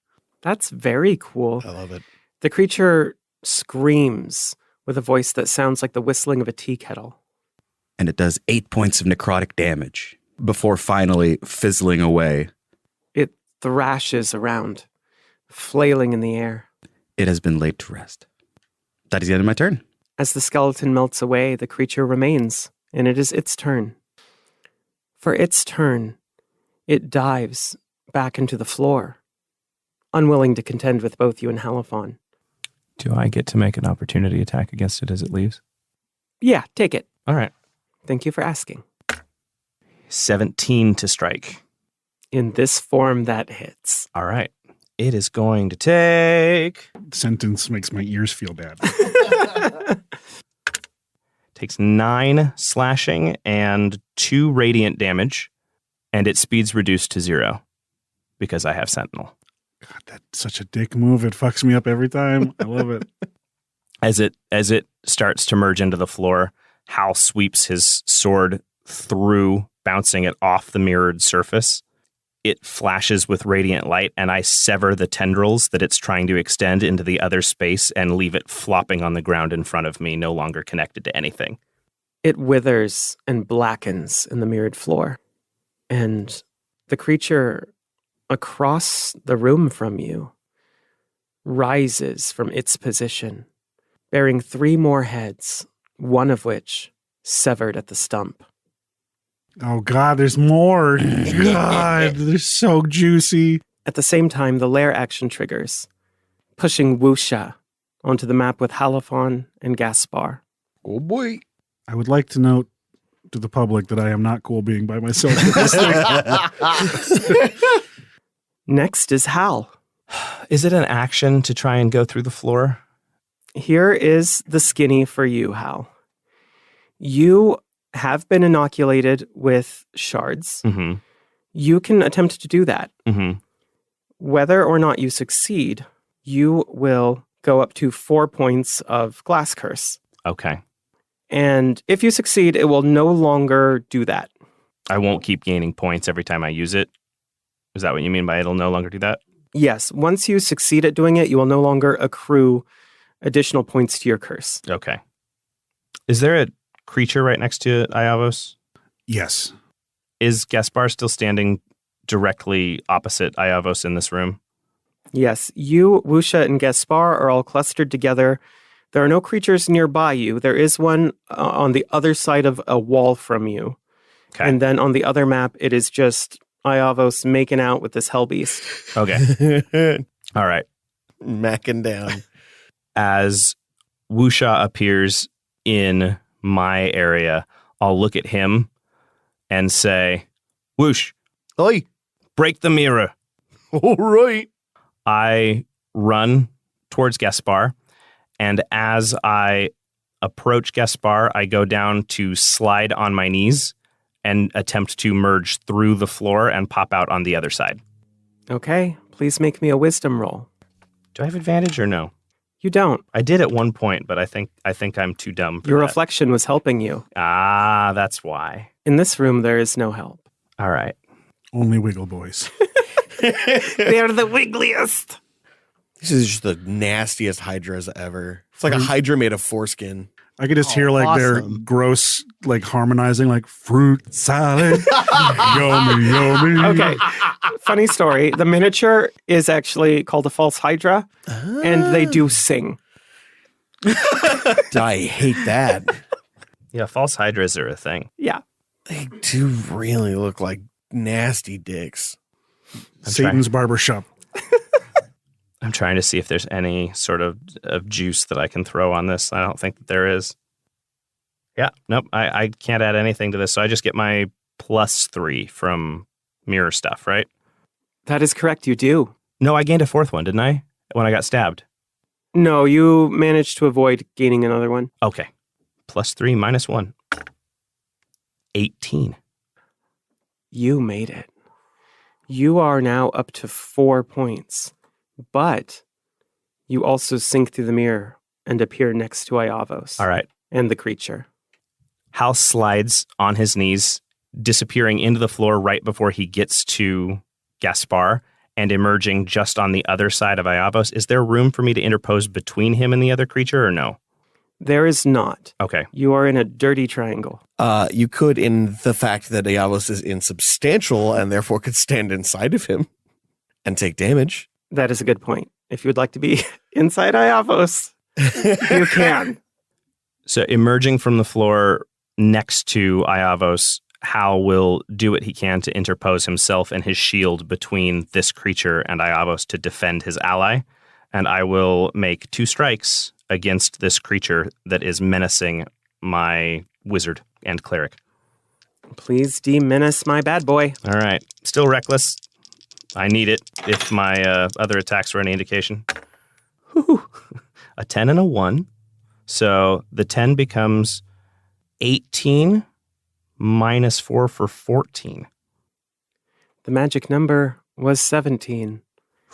Speaker 4: That's very cool.
Speaker 2: I love it.
Speaker 4: The creature screams with a voice that sounds like the whistling of a tea kettle.
Speaker 7: And it does 8 points of necrotic damage before finally fizzling away.
Speaker 4: It thrashes around, flailing in the air.
Speaker 7: It has been laid to rest. That is the end of my turn.
Speaker 4: As the skeleton melts away, the creature remains, and it is its turn. For its turn, it dives back into the floor, unwilling to contend with both you and Halifon.
Speaker 8: Do I get to make an opportunity attack against it as it leaves?
Speaker 4: Yeah, take it.
Speaker 8: All right.
Speaker 4: Thank you for asking.
Speaker 8: 17 to strike.
Speaker 4: In this form, that hits.
Speaker 8: All right. It is going to take...
Speaker 5: Sentence makes my ears feel bad.
Speaker 8: Takes 9 slashing and 2 radiant damage, and its speed's reduced to 0 because I have Sentinel.
Speaker 5: God, that's such a dick move. It fucks me up every time. I love it.
Speaker 8: As it starts to merge into the floor, Hal sweeps his sword through, bouncing it off the mirrored surface. It flashes with radiant light, and I sever the tendrils that it's trying to extend into the other space and leave it flopping on the ground in front of me, no longer connected to anything.
Speaker 4: It withers and blackens in the mirrored floor, and the creature across the room from you rises from its position, bearing 3 more heads, one of which severed at the stump.
Speaker 5: Oh, God, there's more. God, they're so juicy.
Speaker 4: At the same time, the lair action triggers, pushing Wusha onto the map with Halifon and Gaspar.
Speaker 7: Oh, boy.
Speaker 5: I would like to note to the public that I am not cool being by myself with this thing.
Speaker 4: Next is Hal.
Speaker 8: Is it an action to try and go through the floor?
Speaker 4: Here is the skinny for you, Hal. You have been inoculated with shards.
Speaker 8: Mm-hmm.
Speaker 4: You can attempt to do that.
Speaker 8: Mm-hmm.
Speaker 4: Whether or not you succeed, you will go up to 4 points of glass curse.
Speaker 8: Okay.
Speaker 4: And if you succeed, it will no longer do that.
Speaker 8: I won't keep gaining points every time I use it. Is that what you mean by it'll no longer do that?
Speaker 4: Yes, once you succeed at doing it, you will no longer accrue additional points to your curse.
Speaker 8: Okay. Is there a creature right next to Iavos?
Speaker 5: Yes.
Speaker 8: Is Gaspar still standing directly opposite Iavos in this room?
Speaker 4: Yes, you, Wusha, and Gaspar are all clustered together. There are no creatures nearby you. There is one on the other side of a wall from you.
Speaker 8: Okay.
Speaker 4: And then on the other map, it is just Iavos making out with this hell beast.
Speaker 8: Okay. All right.
Speaker 2: Macking down.
Speaker 8: As Wusha appears in my area, I'll look at him and say, Whoosh,
Speaker 2: Oi.
Speaker 8: break the mirror.
Speaker 2: All right.
Speaker 8: I run towards Gaspar, and as I approach Gaspar, I go down to slide on my knees and attempt to merge through the floor and pop out on the other side.
Speaker 4: Okay, please make me a wisdom roll.
Speaker 8: Do I have advantage or no?
Speaker 4: You don't.
Speaker 8: I did at one point, but I think I'm too dumb for
Speaker 4: Your
Speaker 8: that.
Speaker 4: reflection was helping you.
Speaker 8: Ah, that's why.
Speaker 4: In this room, there is no help.
Speaker 8: All right.
Speaker 5: Only Wiggle Boys.
Speaker 4: They're the wiggliest.
Speaker 2: This is just the nastiest hydras ever. It's like a hydra made of foreskin.
Speaker 5: I could just hear like their
Speaker 6: awesome.
Speaker 5: gross, like harmonizing, like fruit salad, yummy, yummy.
Speaker 4: Okay, funny story. The miniature is actually called a false hydra, and they do sing.
Speaker 2: I hate that.
Speaker 8: Yeah, false hydras are a thing.
Speaker 4: Yeah.
Speaker 2: They do really look like nasty dicks.
Speaker 5: Satan's barbershop.
Speaker 8: I'm trying to see if there's any sort of juice that I can throw on this. I don't think that there is. Yeah, nope, I can't add anything to this, so I just get my +3 from mirror stuff, right?
Speaker 4: That is correct, you do.
Speaker 8: No, I gained a 4th one, didn't I? When I got stabbed.
Speaker 4: No, you managed to avoid gaining another one.
Speaker 8: Okay. +3 -1. 18.
Speaker 4: You made it. You are now up to 4 points, but you also sink through the mirror and appear next to Iavos.
Speaker 8: All right.
Speaker 4: And the creature.
Speaker 8: Hal slides on his knees, disappearing into the floor right before he gets to Gaspar and emerging just on the other side of Iavos. Is there room for me to interpose between him and the other creature or no?
Speaker 4: There is not.
Speaker 8: Okay.
Speaker 4: You are in a dirty triangle.
Speaker 2: You could, in the fact that Iavos is insubstantial and therefore could stand inside of him and take damage.
Speaker 4: That is a good point. If you would like to be inside Iavos, you can.
Speaker 8: So emerging from the floor next to Iavos, Hal will do what he can to interpose himself and his shield between this creature and Iavos to defend his ally. And I will make 2 strikes against this creature that is menacing my wizard and cleric.
Speaker 4: Please de-menace my bad boy.
Speaker 8: All right. Still reckless. I need it if my other attacks were any indication. Whew. A 10 and a 1. So the 10 becomes 18 -4 for 14.
Speaker 4: The magic number was 17,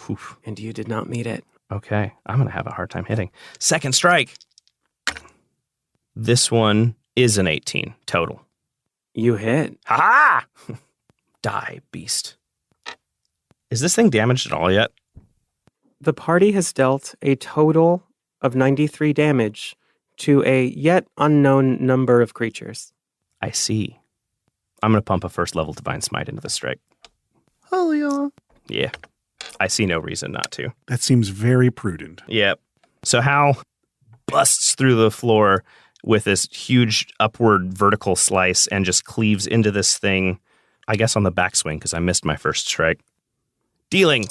Speaker 8: Whew.
Speaker 4: and you did not meet it.
Speaker 8: Okay. I'm going to have a hard time hitting. Second strike. This one is an 18 total.
Speaker 4: You hit.
Speaker 8: Ha! Die, beast. Is this thing damaged at all yet?
Speaker 4: The party has dealt a total of 93 damage to a yet unknown number of creatures.
Speaker 8: I see. I'm going to pump a first level Divine Smite into the strike.
Speaker 6: Oh, yeah.
Speaker 8: Yeah. I see no reason not to.
Speaker 5: That seems very prudent.
Speaker 8: Yep. So Hal busts through the floor with this huge upward vertical slice and just cleaves into this thing, I guess on the backswing because I missed my first strike. Dealing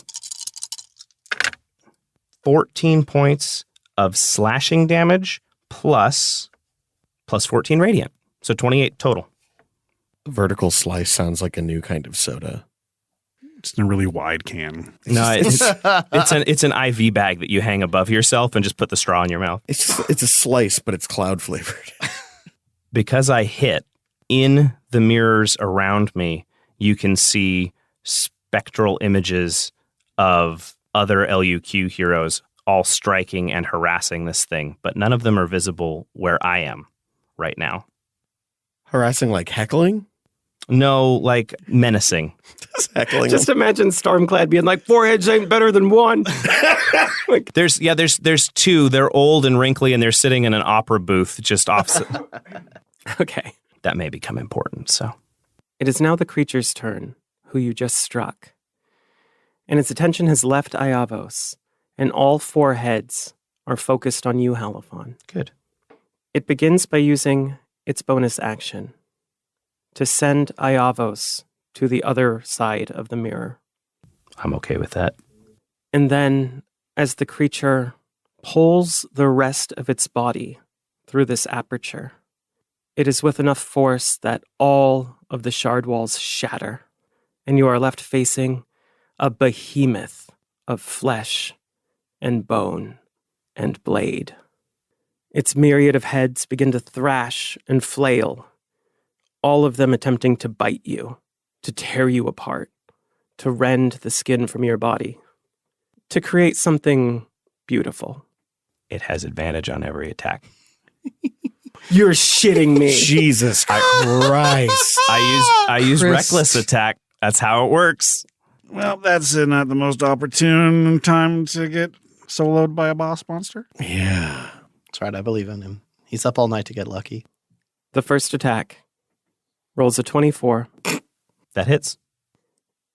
Speaker 8: 14 points of slashing damage plus 14 radiant. So 28 total.
Speaker 2: Vertical slice sounds like a new kind of soda.
Speaker 5: It's in a really wide can.
Speaker 8: No, it's an IV bag that you hang above yourself and just put the straw in your mouth.
Speaker 2: It's a slice, but it's cloud flavored.
Speaker 8: Because I hit, in the mirrors around me, you can see spectral images of other LUQ heroes all striking and harassing this thing, but none of them are visible where I am right now.
Speaker 2: Harassing like heckling?
Speaker 8: No, like menacing.
Speaker 2: Heckling.
Speaker 4: Just imagine Stormclad being like, 4 heads ain't better than 1.
Speaker 8: There's 2. They're old and wrinkly, and they're sitting in an opera booth just opposite.
Speaker 4: Okay.
Speaker 8: That may become important, so.
Speaker 4: It is now the creature's turn, who you just struck. And its attention has left Iavos, and all 4 heads are focused on you, Halophon.
Speaker 8: Good.
Speaker 4: It begins by using its bonus action to send Iavos to the other side of the mirror.
Speaker 8: I'm okay with that.
Speaker 4: And then, as the creature pulls the rest of its body through this aperture, it is with enough force that all of the shard walls shatter, and you are left facing a behemoth of flesh and bone and blade. Its myriad of heads begin to thrash and flail, all of them attempting to bite you, to tear you apart, to rend the skin from your body, to create something beautiful.
Speaker 8: It has advantage on every attack.
Speaker 4: You're shitting me.
Speaker 5: Jesus Christ.
Speaker 8: I use
Speaker 4: Chris.
Speaker 8: reckless attack. That's how it works.
Speaker 5: Well, that's not the most opportune time to get soloed by a boss monster.
Speaker 3: Yeah.
Speaker 6: That's right. I believe in him. He's up all night to get lucky.
Speaker 4: The first attack rolls a 24.
Speaker 8: That hits.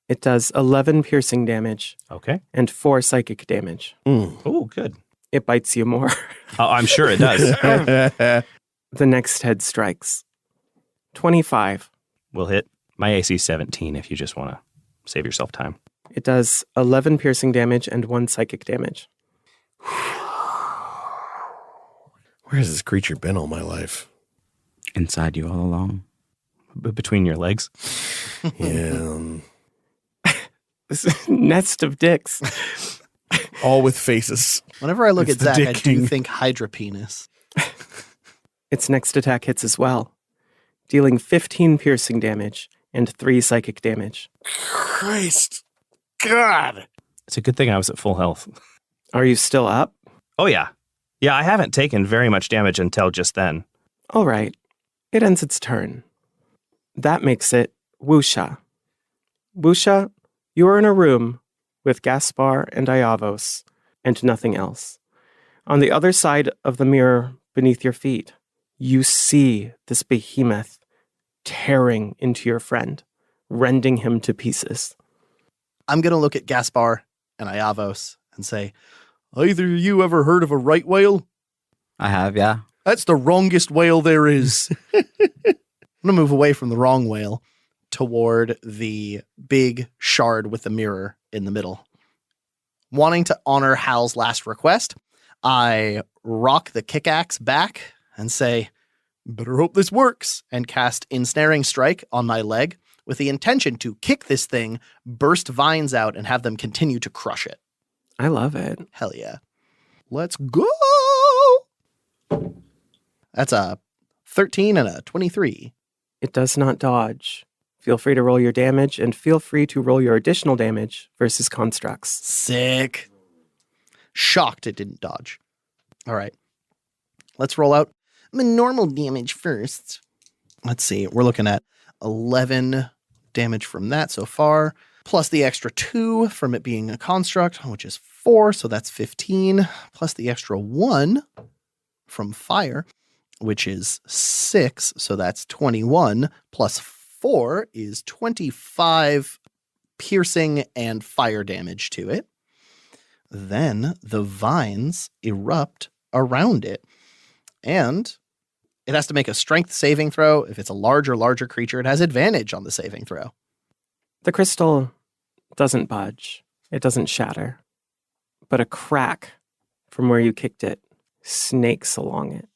Speaker 4: It does 11 piercing damage
Speaker 8: Okay.
Speaker 4: and 4 psychic damage.
Speaker 8: Oh, good.
Speaker 4: It bites you more.
Speaker 8: Oh, I'm sure it does.
Speaker 4: The next head strikes. 25.
Speaker 8: We'll hit. My AC 17 if you just want to save yourself time.
Speaker 4: It does 11 piercing damage and 1 psychic damage.
Speaker 2: Where's this creature been all my life?
Speaker 7: Inside you all along.
Speaker 8: Between your legs.
Speaker 2: Yeah.
Speaker 4: This nest of dicks.
Speaker 2: All with faces.
Speaker 6: Whenever I look
Speaker 5: It's
Speaker 6: at Zach,
Speaker 5: the
Speaker 6: I
Speaker 5: dick
Speaker 6: do
Speaker 5: king.
Speaker 6: think Hydra penis.
Speaker 4: Its next attack hits as well, dealing 15 piercing damage and 3 psychic damage.
Speaker 2: Christ. God.
Speaker 8: It's a good thing I was at full health.
Speaker 4: Are you still up?
Speaker 8: Oh, yeah. Yeah, I haven't taken very much damage until just then.
Speaker 4: All right. It ends its turn. That makes it Wusha. Wusha, you are in a room with Gaspar and Iavos and nothing else. On the other side of the mirror beneath your feet, you see this behemoth tearing into your friend, rending him to pieces.
Speaker 6: I'm going to look at Gaspar and Iavos and say, either of you ever heard of a right whale?
Speaker 7: I have, yeah.
Speaker 6: That's the wrongest whale there is. I'm going to move away from the wrong whale toward the big shard with the mirror in the middle. Wanting to honor Hal's last request, I rock the kickaxe back and say, better hope this works, and cast Ensnaring Strike on my leg with the intention to kick this thing, burst vines out, and have them continue to crush it.
Speaker 4: I love it.
Speaker 6: Hell yeah. Let's go! That's a 13 and a 23.
Speaker 4: It does not dodge. Feel free to roll your damage, and feel free to roll your additional damage versus constructs.
Speaker 6: Sick. Shocked it didn't dodge. All right. Let's roll out my normal damage first. Let's see. We're looking at 11 damage from that so far, plus the extra 2 from it being a construct, which is 4, so that's 15, plus the extra 1 from fire, which is 6, so that's 21, plus 4 is 25 piercing and fire damage to it. Then the vines erupt around it, and it has to make a strength saving throw. If it's a larger creature, it has advantage on the saving throw.
Speaker 4: The crystal doesn't budge. It doesn't shatter. But a crack from where you kicked it snakes along it.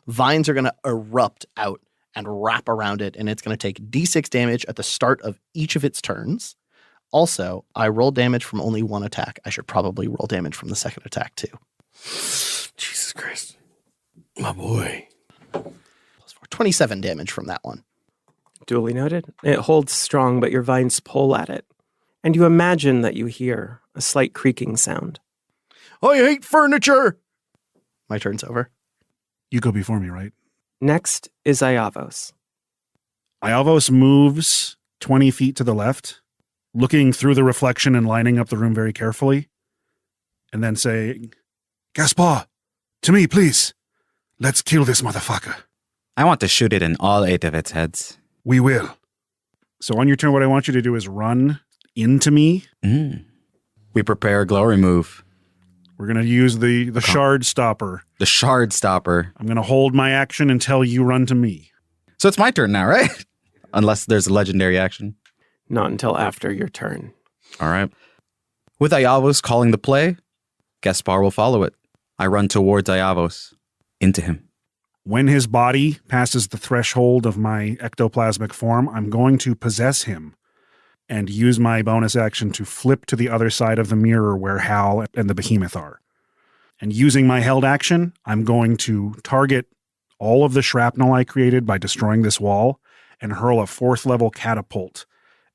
Speaker 6: Vines are going to erupt out and wrap around it, and it's going to take d6 damage at the start of each of its turns. Also, I roll damage from only one attack. I should probably roll damage from the second attack, too.
Speaker 2: Jesus Christ. My boy.
Speaker 6: Plus 4, 27 damage from that one.
Speaker 4: Duly noted. It holds strong, but your vines pull at it. And you imagine that you hear a slight creaking sound.
Speaker 6: I hate furniture! My turn's over.
Speaker 5: You go before me, right?
Speaker 4: Next is Iavos.
Speaker 5: Iavos moves 20 feet to the left, looking through the reflection and lining up the room very carefully, and then saying, Gaspar, to me, please. Let's kill this motherfucker.
Speaker 7: I want to shoot it in all 8 of its heads.
Speaker 1: We will.
Speaker 5: So on your turn, what I want you to do is run into me.
Speaker 7: We prepare a glory move.
Speaker 5: We're going to use the shard stopper.
Speaker 7: The shard stopper.
Speaker 5: I'm going to hold my action until you run to me.
Speaker 7: So it's my turn now, right? Unless there's a legendary action.
Speaker 4: Not until after your turn.
Speaker 7: All right. With Iavos calling the play, Gaspar will follow it. I run towards Iavos, into him.
Speaker 5: When his body passes the threshold of my ectoplasmic form, I'm going to possess him and use my bonus action to flip to the other side of the mirror where Hal and the behemoth are. And using my held action, I'm going to target all of the shrapnel I created by destroying this wall and hurl a 4th level catapult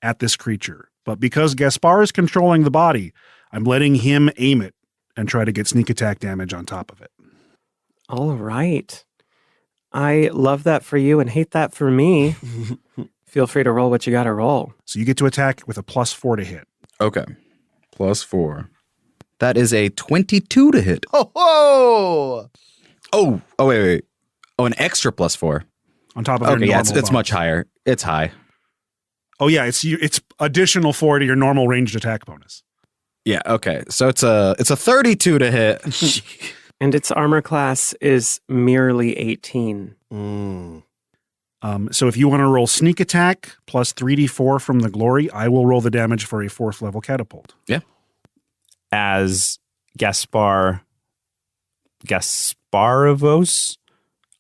Speaker 5: at this creature. But because Gaspar is controlling the body, I'm letting him aim it and try to get sneak attack damage on top of it.
Speaker 4: All right. I love that for you and hate that for me. Feel free to roll what you got to roll.
Speaker 5: So you get to attack with a +4 to hit.
Speaker 7: Okay. +4. That is a 22 to hit.
Speaker 6: Oh,
Speaker 7: Wait. Oh, an extra +4.
Speaker 5: On top of their
Speaker 7: Okay, yeah, it's
Speaker 5: normal
Speaker 7: much
Speaker 5: bonus.
Speaker 7: higher. It's high.
Speaker 5: Oh yeah, it's additional 4 to your normal ranged attack bonus.
Speaker 7: Yeah, okay. So it's a 32 to hit.
Speaker 4: And its armor class is merely 18.
Speaker 5: So if you want to roll sneak attack plus 3d4 from the glory, I will roll the damage for a 4th level catapult.
Speaker 7: Yeah.
Speaker 8: As Gasparovos,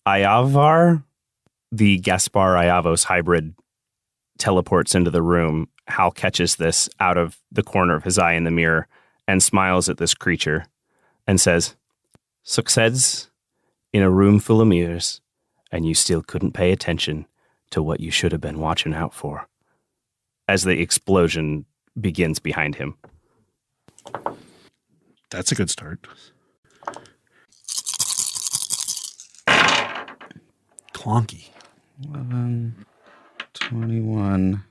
Speaker 8: Iavar, the Gaspar Iavos hybrid teleports into the room. Hal catches this out of the corner of his eye in the mirror and smiles at this creature and says, "Success in a room full of mirrors, and you still couldn't pay attention to what you should have been watching out for," as the explosion begins behind him.
Speaker 5: That's a good start. Clonky.
Speaker 7: 11, 21,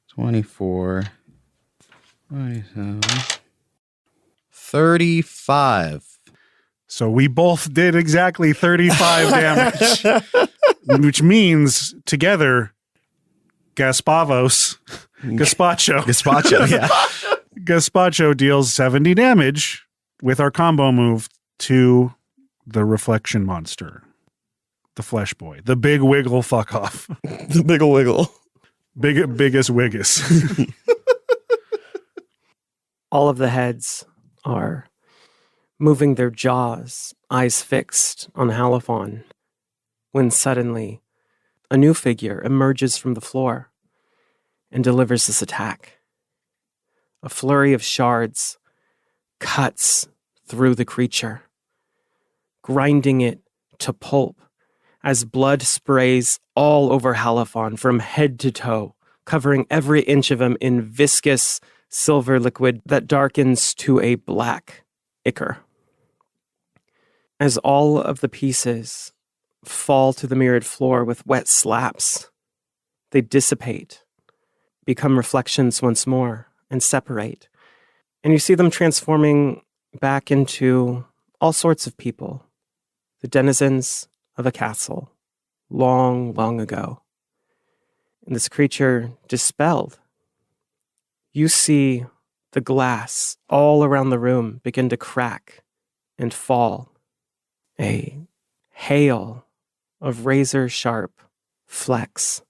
Speaker 7: 24, 27, 35.
Speaker 5: So we both did exactly 35 damage, which means together, Gazpacho,
Speaker 7: yeah.
Speaker 5: Gazpacho deals 70 damage with our combo move to the reflection monster, the flesh boy, the big wiggle fuck off,
Speaker 2: The biggle wiggle.
Speaker 5: biggest wiggus.
Speaker 4: All of the heads are moving their jaws, eyes fixed on Halifon, when suddenly a new figure emerges from the floor and delivers this attack. A flurry of shards cuts through the creature, grinding it to pulp as blood sprays all over Halifon from head to toe, covering every inch of him in viscous silver liquid that darkens to a black ichor. As all of the pieces fall to the mirrored floor with wet slaps, they dissipate, become reflections once more, and separate. And you see them transforming back into all sorts of people, the denizens of a castle long, long ago. And this creature dispelled. You see the glass all around the room begin to crack and fall. A hail of razor-sharp flecks.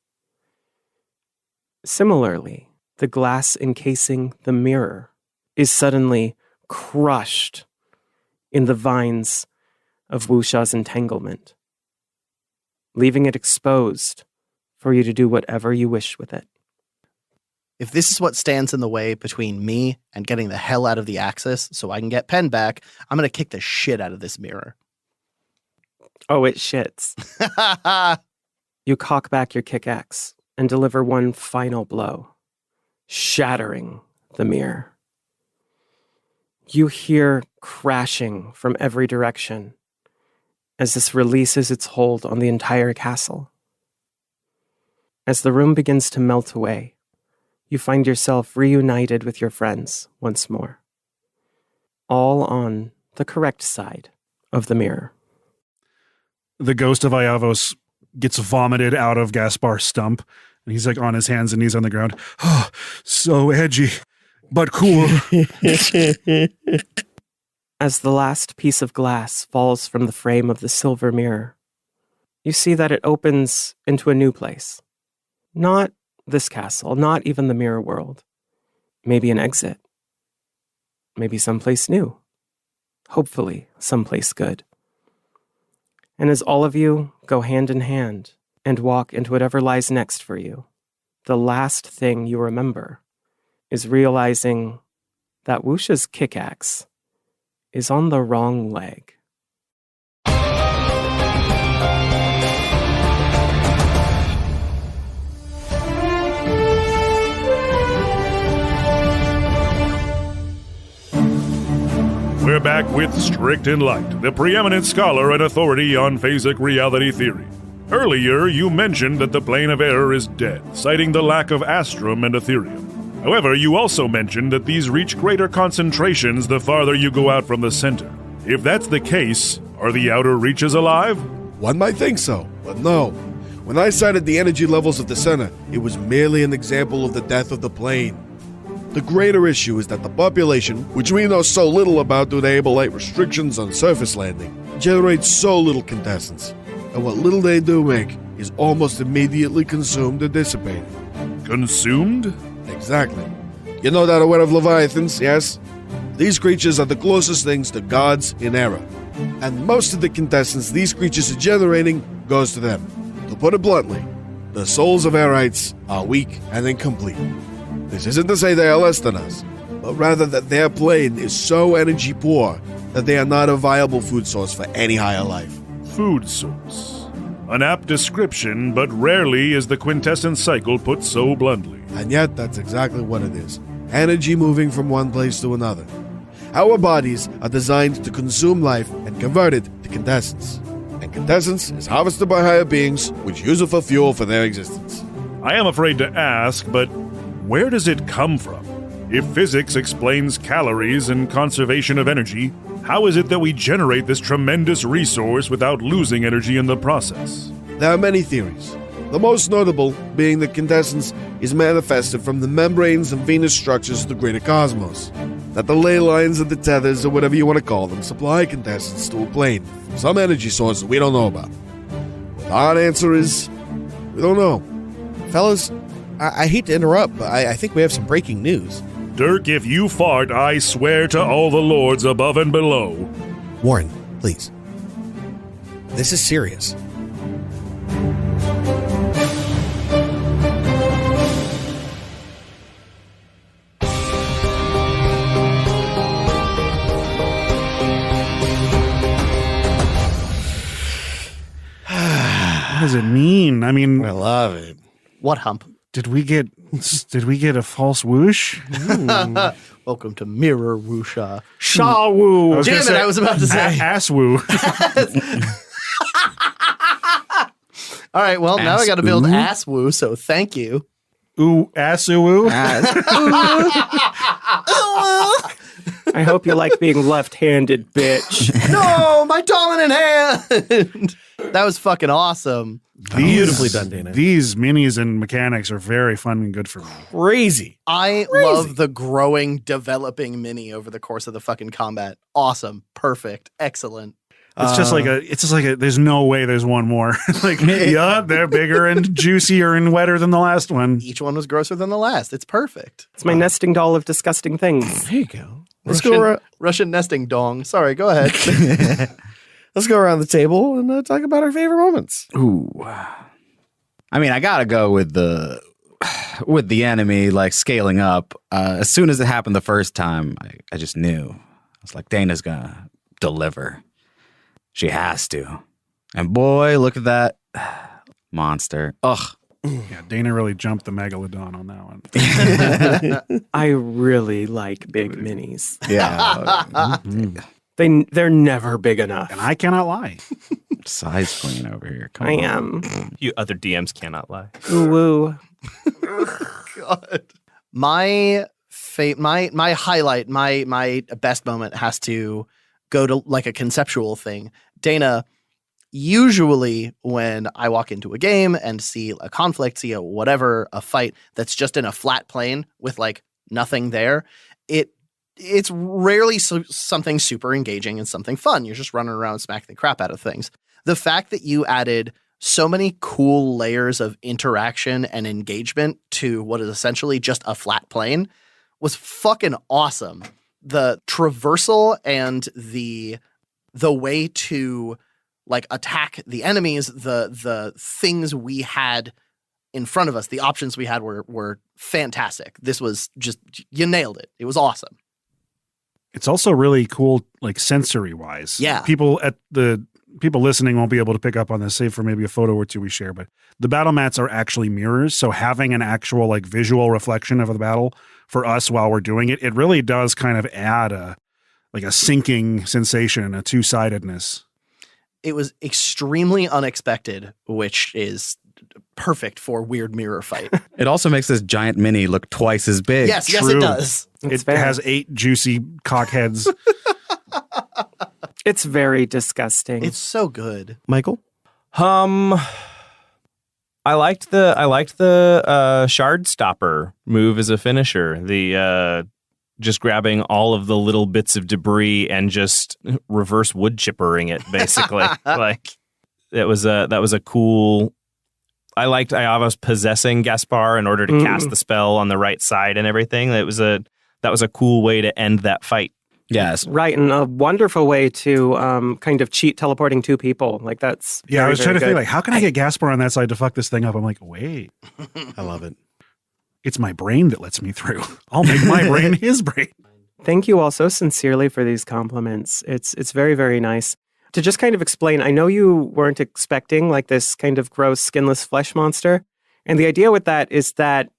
Speaker 4: Similarly, the glass encasing the mirror is suddenly crushed in the vines of Wusha's entanglement, leaving it exposed for you to do whatever you wish with it.
Speaker 6: If this is what stands in the way between me and getting the hell out of the Axis so I can get Pen back, I'm going to kick the shit out of this mirror.
Speaker 4: Oh, it shits. You cock back your kickaxe and deliver one final blow, shattering the mirror. You hear crashing from every direction as this releases its hold on the entire castle. As the room begins to melt away, you find yourself reunited with your friends once more, all on the correct side of the mirror.
Speaker 5: The ghost of Iavos gets vomited out of Gaspar's stump. And he's like on his hands and knees on the ground. Oh, so edgy, but cool.
Speaker 4: As the last piece of glass falls from the frame of the silver mirror, you see that it opens into a new place. Not this castle, not even the mirror world. Maybe an exit. Maybe someplace new. Hopefully, someplace good. And as all of you go hand in hand and walk into whatever lies next for you, the last thing you remember is realizing that Wusha's kickaxe is on the wrong leg.
Speaker 1: We're back with Strict and Light, the preeminent scholar and authority on phasic reality theory. Earlier, you mentioned that the plane of error is dead, citing the lack of astrum and etherium. However, you also mentioned that these reach greater concentrations the farther you go out from the center. If that's the case, are the outer reaches alive?
Speaker 3: One might think so, but no. When I cited the energy levels of the center, it was merely an example of the death of the plane. The greater issue is that the population, which we know so little about due to able-light restrictions on surface landing, generates so little contestants, and what little they do make is almost immediately consumed or dissipated.
Speaker 1: Consumed?
Speaker 3: Exactly. You no doubt aware of Leviathans, yes? These creatures are the closest things to gods in error, and most of the contestants these creatures are generating goes to them. To put it bluntly, the souls of Errites are weak and incomplete. This isn't to say they are less than us, but rather that their plane is so energy poor that they are not a viable food source for any higher life.
Speaker 1: Food source. An apt description, but rarely is the quintessence cycle put so bluntly.
Speaker 3: And yet, that's exactly what it is. Energy moving from one place to another. Our bodies are designed to consume life and convert it to quintessence. And quintessence is harvested by higher beings, which use it for fuel for their existence.
Speaker 1: I am afraid to ask, but where does it come from? If physics explains calories and conservation of energy, how is it that we generate this tremendous resource without losing energy in the process?
Speaker 3: There are many theories. The most notable being that quintessence is manifested from the membranes and venous structures of the greater cosmos. That the ley lines and the tethers, or whatever you want to call them, supply quintessence to a plane from some energy source that we don't know about. The hard answer is, we don't know.
Speaker 2: Fellas, I hate to interrupt, but I think we have some breaking news.
Speaker 1: Dirk, if you fart, I swear to all the lords above and below.
Speaker 2: Warren, please. This is serious.
Speaker 5: What does it mean? I mean,
Speaker 2: I love it.
Speaker 6: What hump?
Speaker 5: did we get a false whoosh?
Speaker 6: Welcome to Mirror Wusha.
Speaker 5: Shaw woo.
Speaker 6: Damn it, I was about to say.
Speaker 5: Ass woo.
Speaker 6: All right, well, now I got to build ass woo, so thank you.
Speaker 5: Ooh, ass woo.
Speaker 4: I hope you like being left-handed, bitch.
Speaker 6: No, my dominant hand. That was fucking awesome.
Speaker 2: Beautifully done, Dana.
Speaker 5: These minis and mechanics are very fun and good for me.
Speaker 2: Crazy.
Speaker 6: I love the growing, developing mini over the course of the fucking combat. Awesome. Perfect. Excellent.
Speaker 5: It's just like there's no way there's one more. Like, yeah, they're bigger and juicier and wetter than the last one.
Speaker 6: Each one was grosser than the last. It's perfect.
Speaker 4: It's my nesting doll of disgusting things.
Speaker 2: There you go.
Speaker 6: Russian nesting dong. Sorry, go ahead.
Speaker 2: Let's go around the table and talk about our favorite moments.
Speaker 7: Ooh. I mean, I gotta go with the enemy, like, scaling up. As soon as it happened the first time, I just knew. I was like, Dana's gonna deliver. She has to. And boy, look at that monster. Ugh.
Speaker 5: Yeah, Dana really jumped the megalodon on that one.
Speaker 4: I really like big minis.
Speaker 7: Yeah.
Speaker 4: They're never big enough.
Speaker 5: And I cannot lie.
Speaker 7: Size queen over here. Come
Speaker 4: I
Speaker 7: on.
Speaker 4: am.
Speaker 8: You other DMs cannot lie.
Speaker 4: Ooh woo.
Speaker 6: God. My highlight, my best moment has to go to like a conceptual thing. Dana, usually when I walk into a game and see a conflict, see a fight that's just in a flat plane with like nothing there, it's rarely something super engaging and something fun. You're just running around smacking the crap out of things. The fact that you added so many cool layers of interaction and engagement to what is essentially just a flat plane was fucking awesome. The traversal and the way to like attack the enemies, the things we had in front of us, the options we had were fantastic. This was just, you nailed it. It was awesome.
Speaker 5: It's also really cool, like sensory wise.
Speaker 6: Yeah.
Speaker 5: People listening won't be able to pick up on this, save for maybe a photo or two we share, but the battle mats are actually mirrors. So having an actual like visual reflection of the battle for us while we're doing it, it really does kind of add a sinking sensation, a two-sidedness.
Speaker 6: It was extremely unexpected, which is perfect for weird mirror fight.
Speaker 7: It also makes this giant mini look twice as big.
Speaker 6: Yes, it
Speaker 5: True.
Speaker 6: does.
Speaker 5: It has 8 juicy cockheads.
Speaker 4: It's very disgusting.
Speaker 6: It's so good.
Speaker 2: Michael?
Speaker 8: I liked the shard stopper move as a finisher. The just grabbing all of the little bits of debris and just reverse wood chippering it, basically. Like that was a cool. I was possessing Gaspar in order to cast the spell on the right side and everything. That was a cool way to end that fight.
Speaker 7: Yes.
Speaker 4: Right, and a wonderful way to kind of cheat teleporting 2 people. Like that's
Speaker 5: Yeah, I was trying to think, like, how can I get Gaspar on that side to fuck this thing up? I'm like, wait.
Speaker 2: I love it.
Speaker 5: It's my brain that lets me through. I'll make my brain his brain.
Speaker 4: Thank you all so sincerely for these compliments. It's very, very nice. To just kind of explain, I know you weren't expecting like this kind of gross skinless flesh monster. And the idea with that is that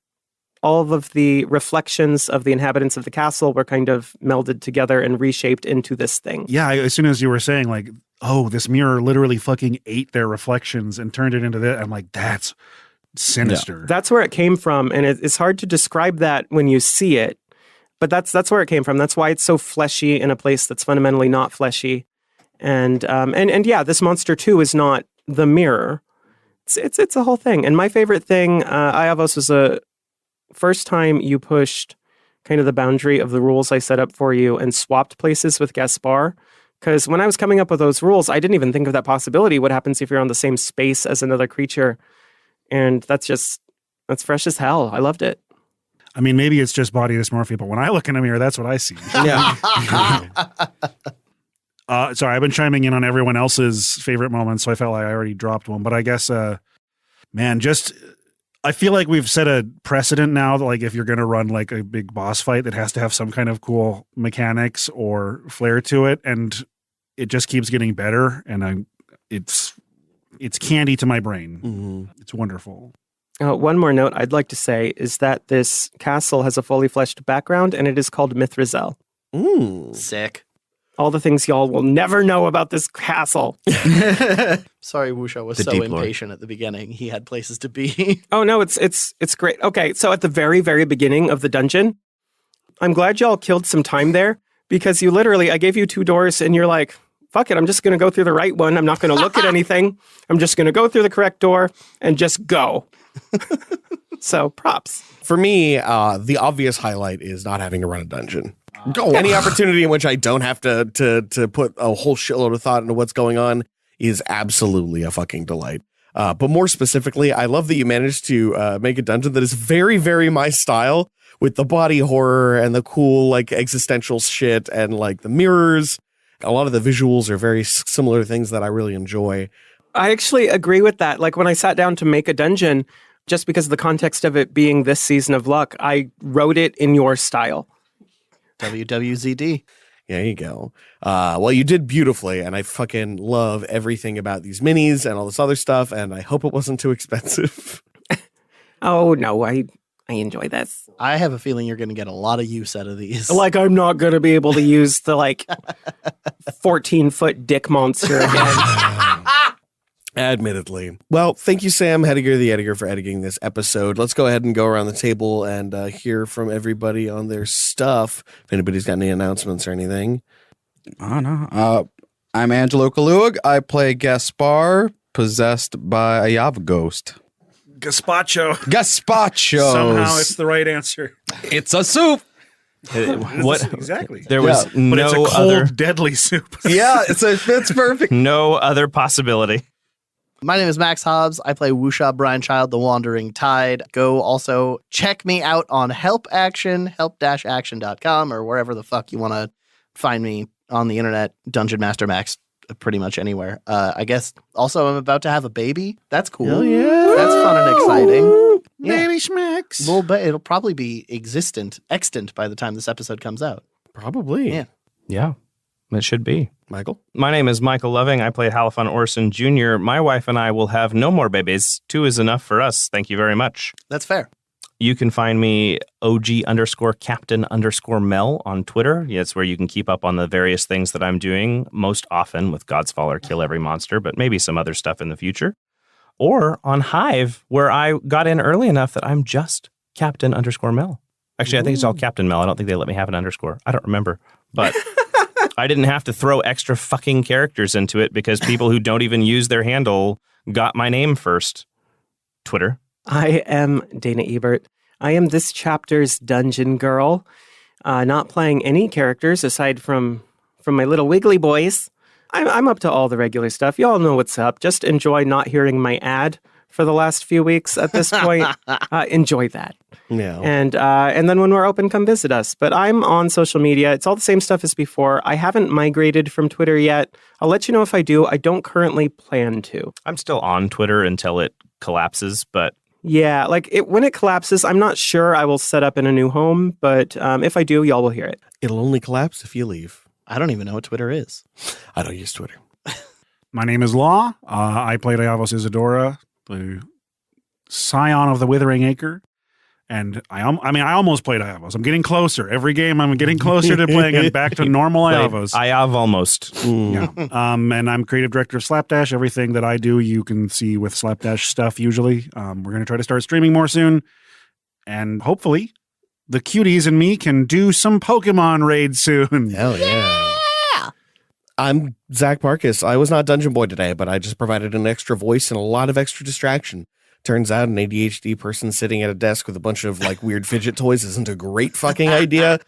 Speaker 4: all of the reflections of the inhabitants of the castle were kind of melded together and reshaped into this thing.
Speaker 5: Yeah, as soon as you were saying like, oh, this mirror literally fucking ate their reflections and turned it into that, I'm like, that's sinister.
Speaker 4: Yeah. That's where it came from. And it's hard to describe that when you see it, but that's where it came from. That's why it's so fleshy in a place that's fundamentally not fleshy. And yeah, this monster too is not the mirror. It's a whole thing. And my favorite thing, Iavos, was a first time you pushed kind of the boundary of the rules I set up for you and swapped places with Gaspar. Because when I was coming up with those rules, I didn't even think of that possibility. What happens if you're on the same space as another creature? And that's fresh as hell. I loved it.
Speaker 5: I mean, maybe it's just body dysmorphia, but when I look in a mirror, that's what I see.
Speaker 2: Yeah.
Speaker 5: Sorry, I've been chiming in on everyone else's favorite moments, so I felt like I already dropped one. But I guess, I feel like we've set a precedent now that, like, if you're going to run like a big boss fight, that has to have some kind of cool mechanics or flair to it, and it just keeps getting better. And it's candy to my brain.
Speaker 2: Mm-hmm.
Speaker 5: It's wonderful.
Speaker 4: One more note I'd like to say is that this castle has a fully fleshed background, and it is called Mithrazel.
Speaker 6: Sick.
Speaker 4: All the things y'all will never know about this castle.
Speaker 6: Sorry, Wusha was
Speaker 7: The
Speaker 6: so
Speaker 7: deep lore.
Speaker 6: impatient at the beginning. He had places to be.
Speaker 4: Oh no, it's great. Okay, so at the very, very beginning of the dungeon, I'm glad y'all killed some time there because I gave you 2 doors and you're like, fuck it, I'm just going to go through the right one. I'm not going to look at anything. I'm just going to go through the correct door and just go. So props.
Speaker 2: For me, the obvious highlight is not having to run a dungeon. Any opportunity in which I don't have to put a whole shitload of thought into what's going on is absolutely a fucking delight. But more specifically, I love that you managed to make a dungeon that is very, very my style, with the body horror and the cool like existential shit and like the mirrors. A lot of the visuals are very similar things that I really enjoy.
Speaker 4: I actually agree with that. Like when I sat down to make a dungeon, just because of the context of it being this season of LUQ, I wrote it in your style.
Speaker 6: WWZD.
Speaker 2: There you go. Well, you did beautifully, and I fucking love everything about these minis and all this other stuff, and I hope it wasn't too expensive.
Speaker 4: Oh no, I enjoy this.
Speaker 6: I have a feeling you're going to get a lot of use out of these.
Speaker 4: Like I'm not going to be able to use the 14-foot dick monster again.
Speaker 2: Admittedly. Well, thank you, Sam Hediger, the editor, for editing this episode. Let's go ahead and go around the table and hear from everybody on their stuff. If anybody's got any announcements or anything.
Speaker 7: Oh, no. I'm Angelo Kaluag. I play Gaspar, possessed by a Yav ghost.
Speaker 5: Gazpacho.
Speaker 7: Gazpacho.
Speaker 5: Somehow it's the right answer.
Speaker 7: It's a soup.
Speaker 8: What
Speaker 5: Exactly.
Speaker 8: There was
Speaker 5: But
Speaker 8: no
Speaker 5: it's a cold,
Speaker 8: other
Speaker 5: deadly soup.
Speaker 7: Yeah, it's perfect.
Speaker 8: no other possibility.
Speaker 6: My name is Max Hobbs. I play Wusha Brian Child, the Wandering Tide. Go also check me out on Help Action, help-action.com, or wherever the fuck you want to find me on the internet. Dungeon Master Max, pretty much anywhere. I guess also I'm about to have a baby. That's cool.
Speaker 2: Hell yeah.
Speaker 6: That's fun and exciting.
Speaker 5: Baby schmacks.
Speaker 6: Well, but it'll probably be extant by the time this episode comes out.
Speaker 2: Probably.
Speaker 6: Yeah.
Speaker 8: Yeah, it should be.
Speaker 2: Michael?
Speaker 8: My name is Michael Loving. I play Halifon Orson Jr. My wife and I will have no more babies. 2 is enough for us. Thank you very much.
Speaker 6: That's fair.
Speaker 8: You can find me OG_Captain_Mel on Twitter. Yeah, it's where you can keep up on the various things that I'm doing, most often with God's Fall or Kill Every Monster, but maybe some other stuff in the future. Or on Hive, where I got in early enough that I'm just Captain_Mel. Actually, I think it's all Captain Mel. I don't think they let me have an underscore. I don't remember. But I didn't have to throw extra fucking characters into it because people who don't even use their handle got my name first. Twitter.
Speaker 4: I am Dana Ebert. I am this chapter's dungeon girl, not playing any characters aside from my little wiggly boys. I'm up to all the regular stuff. You all know what's up. Just enjoy not hearing my ad for the last few weeks at this point. Enjoy that.
Speaker 2: Yeah.
Speaker 4: And then when we're open, come visit us. But I'm on social media. It's all the same stuff as before. I haven't migrated from Twitter yet. I'll let you know if I do. I don't currently plan to.
Speaker 8: I'm still on Twitter until it collapses, but
Speaker 4: Yeah, when it collapses, I'm not sure I will set up in a new home, but if I do, y'all will hear it.
Speaker 2: It'll only collapse if you leave.
Speaker 6: I don't even know what Twitter is.
Speaker 2: I don't use Twitter.
Speaker 5: My name is Law. I played Iavos Isadora, the scion of the Withering Acre. And I almost played Iavos. I'm getting closer. Every game I'm getting closer to playing it back to normal Iavos.
Speaker 8: I have almost.
Speaker 5: Yeah. And I'm creative director of Slapdash. Everything that I do, you can see with Slapdash stuff usually. We're going to try to start streaming more soon. And hopefully the cuties and me can do some Pokemon raids soon.
Speaker 2: Hell yeah. I'm Zach Marcus. I was not Dungeon Boy today, but I just provided an extra voice and a lot of extra distraction. Turns out an ADHD person sitting at a desk with a bunch of weird fidget toys isn't a great fucking idea.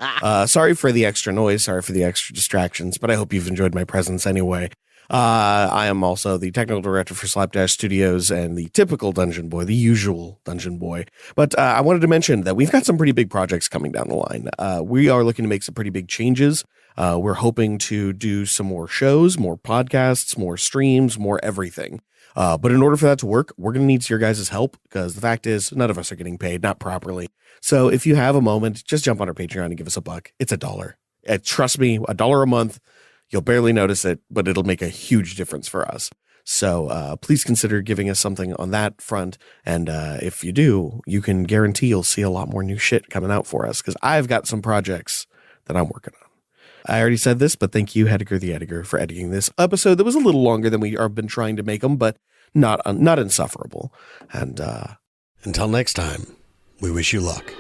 Speaker 2: Sorry for the extra noise. Sorry for the extra distractions, but I hope you've enjoyed my presence anyway. I am also the technical director for Slapdash Studios and the typical Dungeon Boy, the usual Dungeon Boy. But I wanted to mention that we've got some pretty big projects coming down the line. We are looking to make some pretty big changes. We're hoping to do some more shows, more podcasts, more streams, more everything. But in order for that to work, we're going to need your guys' help because the fact is none of us are getting paid, not properly. So if you have a moment, just jump on our Patreon and give us $1. It's $1. Trust me, $1 a month. You'll barely notice it, but it'll make a huge difference for us. So please consider giving us something on that front. And if you do, you can guarantee you'll see a lot more new shit coming out for us because I've got some projects that I'm working on. I already said this, but thank you, Hediger the Editor, for editing this episode that was a little longer than we have been trying to make them, but not insufferable. And until next time, we wish you luck.